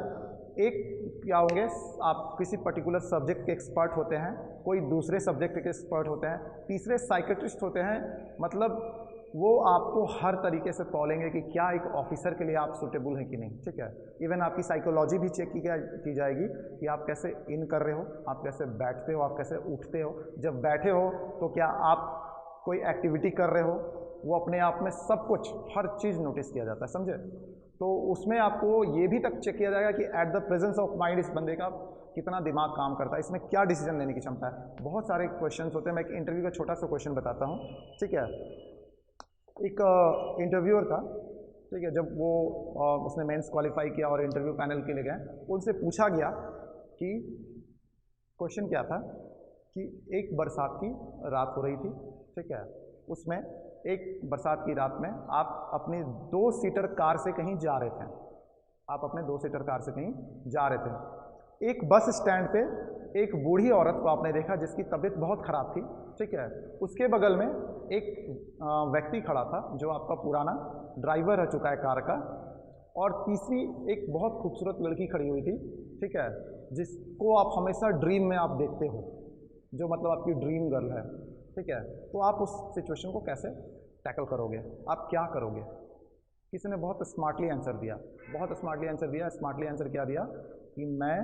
एक क्या होंगे, आप किसी पर्टिकुलर सब्जेक्ट के एक्सपर्ट होते हैं, कोई दूसरे सब्जेक्ट के एक्सपर्ट होते हैं, तीसरे साइकेट्रिस्ट होते हैं। मतलब वो आपको हर तरीके से तौलेंगे कि क्या एक ऑफिसर के लिए आप सूटेबल हैं कि नहीं, ठीक है। इवन आपकी साइकोलॉजी भी चेक की जाएगी कि आप कैसे इन कर रहे हो, आप कैसे बैठते हो, आप कैसे उठते हो। जब बैठे हो तो क्या आप कोई एक्टिविटी कर रहे हो, वो अपने आप में सब कुछ हर चीज़ नोटिस किया जाता है, समझे। तो उसमें आपको ये भी तक चेक किया जाएगा कि at the presence of mind इस बंदे का कितना दिमाग काम करता है, इसमें क्या डिसीजन लेने की क्षमता है। बहुत सारे क्वेश्चंस होते हैं। मैं एक इंटरव्यू का छोटा सा क्वेश्चन बताता हूँ, ठीक है। एक इंटरव्यूअर था, ठीक है, जब वो उसने मेंस क्वालिफाई किया और इंटरव्यू पैनल के लिए गए, उनसे पूछा गया कि क्वेश्चन क्या था कि एक बरसात की रात हो रही थी, ठीक है। उसमें एक बरसात की रात में आप अपनी 2 सीटर कार से कहीं जा रहे थे, आप अपने 2 सीटर कार से कहीं जा रहे थे। एक बस स्टैंड पे एक बूढ़ी औरत को आपने देखा जिसकी तबीयत बहुत ख़राब थी, ठीक है। उसके बगल में एक व्यक्ति खड़ा था जो आपका पुराना ड्राइवर रह चुका है कार का, और तीसरी एक बहुत खूबसूरत लड़की खड़ी हुई थी, ठीक है, जिसको आप हमेशा ड्रीम में आप देखते हो, जो मतलब आपकी ड्रीम गर्ल है, ठीक है। तो आप उस सिचुएशन को कैसे टैकल करोगे, आप क्या करोगे। किसी ने बहुत स्मार्टली आंसर दिया, बहुत स्मार्टली आंसर दिया। स्मार्टली आंसर क्या दिया कि मैं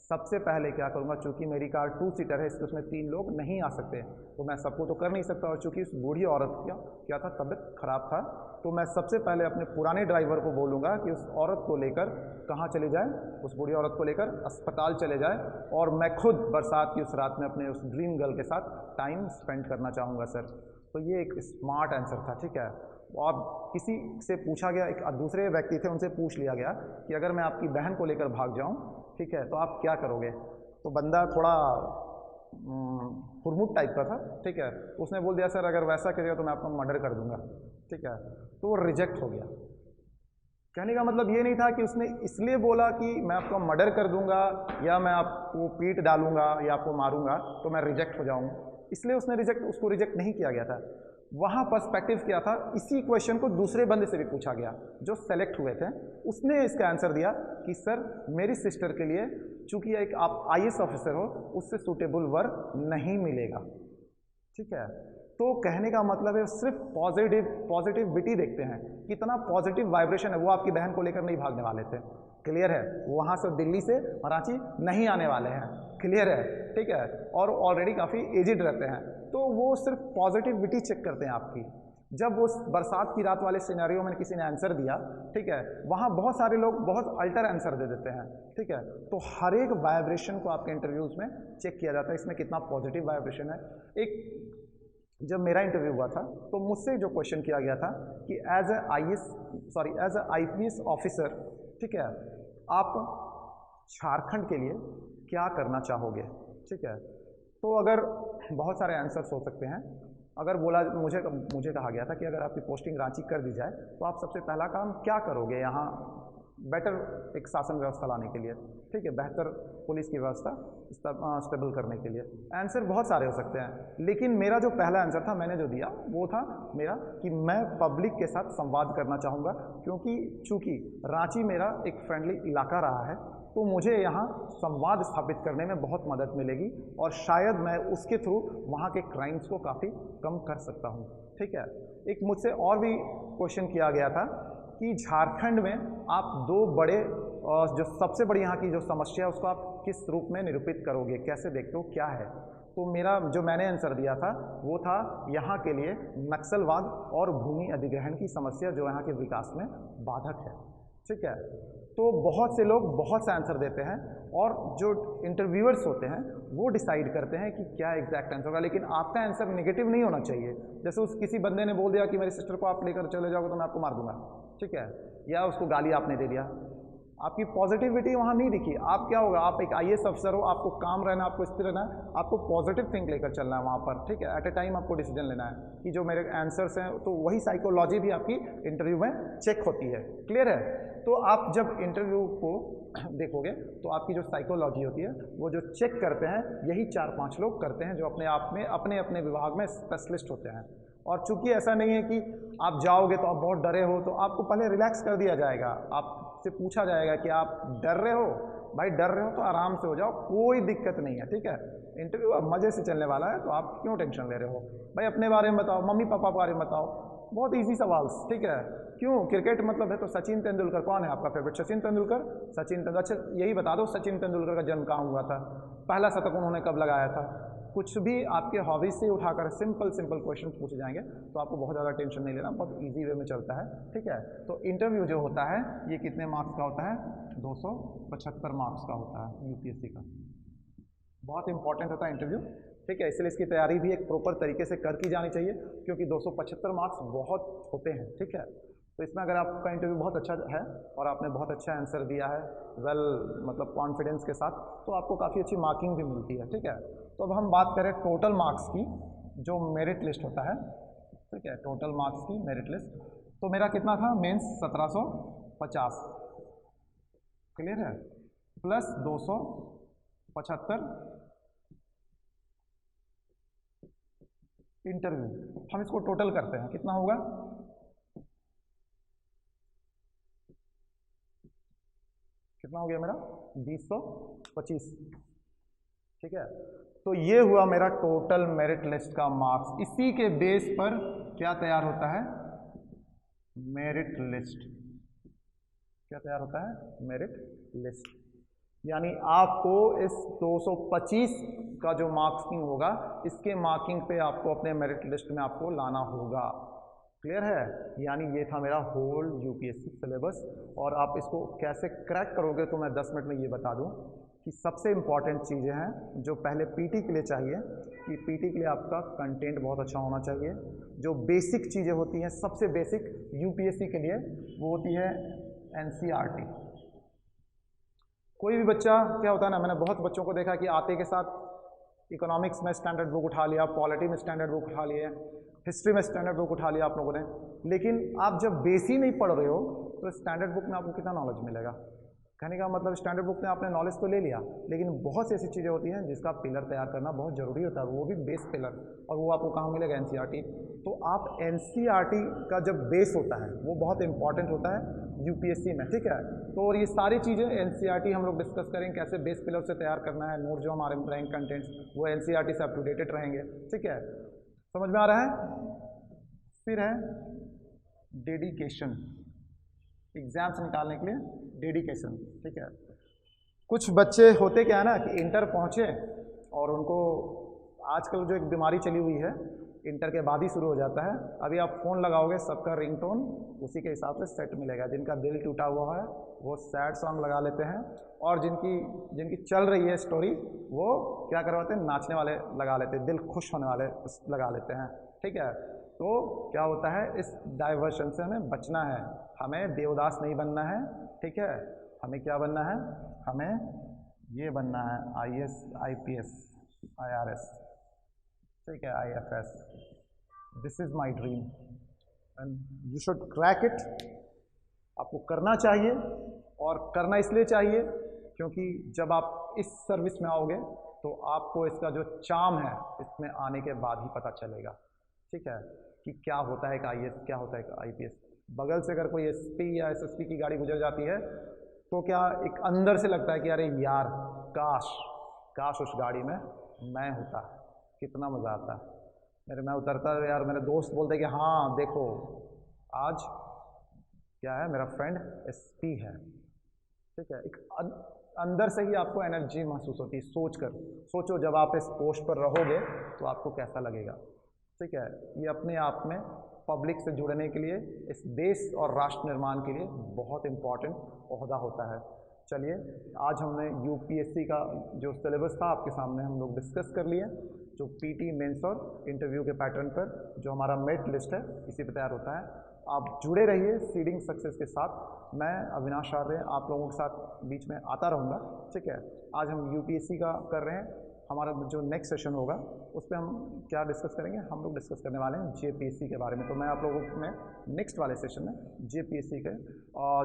सबसे पहले क्या करूँगा, चूँकि मेरी कार 2 सीटर है, इसमें 3 लोग नहीं आ सकते, तो मैं सबको तो कर नहीं सकता, और चूँकि उस बूढ़ी औरत का क्या था, तबीयत खराब था, तो मैं सबसे पहले अपने पुराने ड्राइवर को बोलूँगा कि उस औरत को लेकर कहाँ चले जाए, उस बूढ़ी औरत को लेकर अस्पताल चले जाए, और मैं खुद बरसात की उस रात में अपने उस ड्रीम गर्ल के साथ टाइम स्पेंड करना चाहूँगा सर। तो ये एक स्मार्ट आंसर था, ठीक है। और किसी से पूछा गया, एक दूसरे व्यक्ति थे, उनसे पूछ लिया गया कि अगर मैं आपकी बहन को लेकर भाग जाऊं, ठीक है, तो आप क्या करोगे। तो बंदा थोड़ा हुरमुट टाइप का था, ठीक है। उसने बोल दिया सर अगर वैसा करेगा तो मैं आपका मर्डर कर दूंगा, ठीक है। तो वो रिजेक्ट हो गया। कहने का मतलब ये नहीं था कि उसने इसलिए बोला कि मैं आपका मर्डर कर दूंगा या मैं आपको पीट डालूंगा या आपको मारूंगा तो मैं रिजेक्ट हो जाऊंगा, इसलिए उसको रिजेक्ट नहीं किया गया था। वहाँ पर्सपेक्टिव क्या था, इसी क्वेश्चन को दूसरे बंदे से भी पूछा गया जो सेलेक्ट हुए थे, उसने इसका आंसर दिया कि सर मेरी सिस्टर के लिए चूंकि एक आप IAS ऑफिसर हो, उससे सूटेबल वर्क नहीं मिलेगा, ठीक है। तो कहने का मतलब है सिर्फ पॉजिटिविटी देखते हैं, कितना पॉजिटिव वाइब्रेशन है। वो आपकी बहन को लेकर नहीं भागने वाले थे, क्लियर है। वहाँ से दिल्ली से रांची नहीं आने वाले हैं, क्लियर है, ठीक है। और ऑलरेडी काफ़ी एजिड रहते हैं, तो वो सिर्फ पॉजिटिविटी चेक करते हैं आपकी। जब वो बरसात की रात वाले सिनेरियो में किसी ने आंसर दिया, ठीक है, वहाँ बहुत सारे लोग बहुत अल्टर आंसर दे देते हैं, ठीक है। तो हर एक वाइब्रेशन को आपके इंटरव्यूज़ में चेक किया जाता है, इसमें कितना पॉजिटिव वाइब्रेशन है। एक जब मेरा इंटरव्यू हुआ था तो मुझसे जो क्वेश्चन किया गया था कि एज ए IPS ऑफिसर, ठीक है, आप झारखंड के लिए क्या करना चाहोगे, ठीक है। तो अगर बहुत सारे आंसर्स हो सकते हैं। अगर बोला मुझे कहा गया था कि अगर आपकी पोस्टिंग रांची कर दी जाए तो आप सबसे पहला काम क्या करोगे यहाँ बेटर एक शासन व्यवस्था लाने के लिए, ठीक है, बेहतर पुलिस की व्यवस्था स्टेबल करने के लिए। आंसर बहुत सारे हो सकते हैं, लेकिन मेरा जो पहला आंसर था मैंने जो दिया वो था मेरा कि मैं पब्लिक के साथ संवाद करना चाहूँगा, क्योंकि चूँकि रांची मेरा एक फ्रेंडली इलाका रहा है, तो मुझे यहाँ संवाद स्थापित करने में बहुत मदद मिलेगी और शायद मैं उसके थ्रू वहाँ के क्राइम्स को काफ़ी कम कर सकता हूँ, ठीक है। एक मुझसे और भी क्वेश्चन किया गया था कि झारखंड में आप 2 बड़े जो सबसे बड़ी यहाँ की जो समस्या है उसको आप किस रूप में निरूपित करोगे, कैसे देखते हो, क्या है। तो मेरा जो मैंने आंसर दिया था वो था यहाँ के लिए नक्सलवाद और भूमि अधिग्रहण की समस्या जो यहाँ के विकास में बाधक है, ठीक है। तो बहुत से लोग बहुत से आंसर देते हैं और जो इंटरव्यूअर्स होते हैं वो डिसाइड करते हैं कि क्या एग्जैक्ट आंसर होगा, लेकिन आपका आंसर नेगेटिव नहीं होना चाहिए। जैसे उस किसी बंदे ने बोल दिया कि मेरी सिस्टर को आप लेकर चले जाओगे तो मैं आपको मार दूंगा, ठीक है, या उसको गाली आपने दे दिया, आपकी पॉजिटिविटी वहाँ नहीं दिखी। आप क्या होगा, आप एक IAS अफसर हो, आपको काम रहना, आपको स्थिर रहना है, आपको पॉजिटिव थिंक लेकर चलना है वहाँ पर, ठीक है। एट ए टाइम आपको डिसीजन लेना है कि जो मेरे आंसर्स हैं, तो वही साइकोलॉजी भी आपकी इंटरव्यू में चेक होती है। क्लियर है? तो आप जब इंटरव्यू को देखोगे तो आपकी जो साइकोलॉजी होती है वो जो चेक करते हैं, यही 4-5 लोग करते हैं जो अपने आप में अपने अपने विभाग में स्पेशलिस्ट होते हैं। और चूंकि ऐसा नहीं है कि आप जाओगे तो आप बहुत डरे हो, तो आपको पहले रिलैक्स कर दिया जाएगा, आपसे पूछा जाएगा कि आप डर रहे हो, भाई डर रहे हो तो आराम से हो जाओ, कोई दिक्कत नहीं है, ठीक है। इंटरव्यू अब मज़े से चलने वाला है, तो आप क्यों टेंशन ले रहे हो? भाई अपने बारे में बताओ, मम्मी पापा के बारे में बताओ, बहुत इजी सवाल, ठीक है। क्यों क्रिकेट मतलब है तो सचिन तेंदुलकर, कौन है आपका फेवरेट? सचिन तेंदुलकर। सचिन तेंदुलकर, अच्छा यही बता दो सचिन तेंदुलकर का जन्म कहाँ हुआ था, पहला शतक उन्होंने कब लगाया था? कुछ भी आपके हॉबीज से उठाकर सिंपल क्वेश्चन पूछे जाएंगे, तो आपको बहुत ज़्यादा टेंशन नहीं लेना, बहुत इजी वे में चलता है, ठीक है। तो इंटरव्यू जो होता है ये कितने मार्क्स का होता है? 275 मार्क्स का होता है यूपीएससी का। बहुत इंपॉर्टेंट होता है इंटरव्यू, ठीक है। इसलिए इसकी तैयारी भी एक प्रॉपर तरीके से करके जानी चाहिए, क्योंकि 275 मार्क्स बहुत होते हैं, ठीक है। तो इसमें अगर आपका इंटरव्यू बहुत अच्छा है और आपने बहुत अच्छा आंसर दिया है, मतलब कॉन्फिडेंस के साथ, तो आपको काफ़ी अच्छी मार्किंग भी मिलती है, ठीक है। तो अब हम बात करें टोटल मार्क्स की, जो मेरिट लिस्ट होता है, ठीक है, टोटल मार्क्स की मेरिट लिस्ट। तो मेरा कितना था मेंस? 1750, क्लियर है, प्लस 275 इंटरव्यू। हम इसको टोटल करते हैं, कितना होगा? कितना हो गया मेरा? 2025, ठीक है। तो ये हुआ मेरा टोटल मेरिट लिस्ट का मार्क्स। इसी के बेस पर क्या तैयार होता है? Merit list. क्या तैयार होता है? Merit list. यानी आपको इस 225 का जो मार्किंग होगा, इसके मार्किंग पे आपको अपने मेरिट लिस्ट में आपको लाना होगा। क्लियर है? यानी ये था मेरा होल यूपीएससी सिलेबस। और आप इसको कैसे क्रैक करोगे तो मैं 10 मिनट में ये बता दूं कि सबसे इंपॉर्टेंट चीज़ें हैं जो पहले पीटी के लिए चाहिए, कि पीटी के लिए आपका कंटेंट बहुत अच्छा होना चाहिए। जो बेसिक चीज़ें होती हैं, सबसे बेसिक यूपीएससी के लिए, वो होती है एनसीईआरटी। कोई भी बच्चा, क्या होता है ना, मैंने बहुत बच्चों को देखा कि आते के साथ इकोनॉमिक्स में स्टैंडर्ड बुक उठा लिया, पॉलिटी में स्टैंडर्ड बुक उठा लिए, हिस्ट्री में स्टैंडर्ड बुक उठा लिया आप लोगों ने, लेकिन आप जब बेसी नहीं पढ़ रहे हो तो स्टैंडर्ड बुक में आपको कितना नॉलेज मिलेगा? कहने का मतलब स्टैंडर्ड बुक में आपने नॉलेज तो ले लिया, लेकिन बहुत सी ऐसी चीज़ें होती हैं जिसका पिलर तैयार करना बहुत ज़रूरी होता है, वो भी बेस पिलर, और वो आपको कहाँ मिलेगा? एनसीईआरटी। तो आप एनसीईआरटी का जब बेस होता है वो बहुत इंपॉर्टेंट होता है यूपीएससी में, ठीक है। तो और ये सारी चीज़ें एनसीईआरटी हम लोग डिस्कस करेंगे, कैसे बेस पिलर से तैयार करना है, नोट जो हमारे रैंक कंटेंट्स वो एनसीईआरटी से अप टू डेटेड रहेंगे, ठीक है। समझ में आ रहा है? फिर है डेडिकेशन, एग्जाम्स निकालने के लिए डेडिकेशन, ठीक है। कुछ बच्चे होते क्या है ना कि इंटर पहुँचे और उनको आजकल जो एक बीमारी चली हुई है, इंटर के बाद ही शुरू हो जाता है। अभी आप फ़ोन लगाओगे, सबका रिंगटोन उसी के हिसाब से सेट मिलेगा। जिनका दिल टूटा हुआ है वो सैड सॉन्ग लगा लेते हैं, और जिनकी चल रही है स्टोरी वो क्या करवाते हैं? नाचने वाले लगा लेते हैं, दिल खुश होने वाले लगा लेते हैं, ठीक है। तो क्या होता है, इस डाइवर्शन से हमें बचना है, हमें देवदास नहीं बनना है, ठीक है। हमें क्या बनना है? हमें ये बनना है IAS, IPS, IRS, ठीक है, IFS। This is my dream and you should crack it. आपको करना चाहिए, और करना इसलिए चाहिए क्योंकि जब आप इस सर्विस में आओगे तो आपको इसका जो चार्म है इसमें आने के बाद ही पता चलेगा, ठीक है, कि क्या होता है एक IAS, क्या होता है एक IPS। बगल से अगर कोई SP या SSP की गाड़ी गुजर जाती है तो क्या एक अंदर से लगता है कि अरे यार, काश उस गाड़ी में मैं होता, कितना मज़ा आता। मैं उतरता यार, मेरे दोस्त बोलते कि हाँ देखो आज क्या है, मेरा फ्रेंड SP है, ठीक है। एक अंदर से ही आपको एनर्जी महसूस होती है। सोचो जब आप इस पोस्ट पर रहोगे तो आपको कैसा लगेगा, ठीक है। ये अपने आप में पब्लिक से जुड़ने के लिए, इस देश और राष्ट्र निर्माण के लिए बहुत इम्पॉर्टेंट ओहदा होता है। चलिए, आज हमने यूपीएससी का जो सिलेबस था आपके सामने हम लोग डिस्कस कर लिए, जो पीटी, मेंस और इंटरव्यू के पैटर्न पर जो हमारा मेरिट लिस्ट है इसी पर तैयार होता है। आप जुड़े रहिए सीडिंग सक्सेस के साथ। मैं अविनाश आर्य आप लोगों के साथ बीच में आता रहूँगा, ठीक है। आज हम यूपीएससी का कर रहे हैं। हमारा जो नेक्स्ट सेशन होगा उस पर हम क्या डिस्कस करेंगे, हम लोग डिस्कस करने वाले हैं जेपीएससी के बारे में। तो मैं आप लोगों में नेक्स्ट वाले सेशन में जेपीएससी के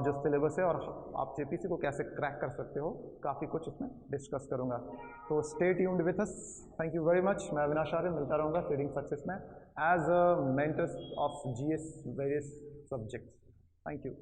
जो सिलेबस है और आप जेपीएससी को कैसे क्रैक कर सकते हो, काफ़ी कुछ उसमें डिस्कस करूँगा। तो stay tuned with us. Thank you very much. मैं अविनाश आर्य मिलता रहूँगा सीडिंग सक्सेस में as a mentors of GS various subjects. Thank you.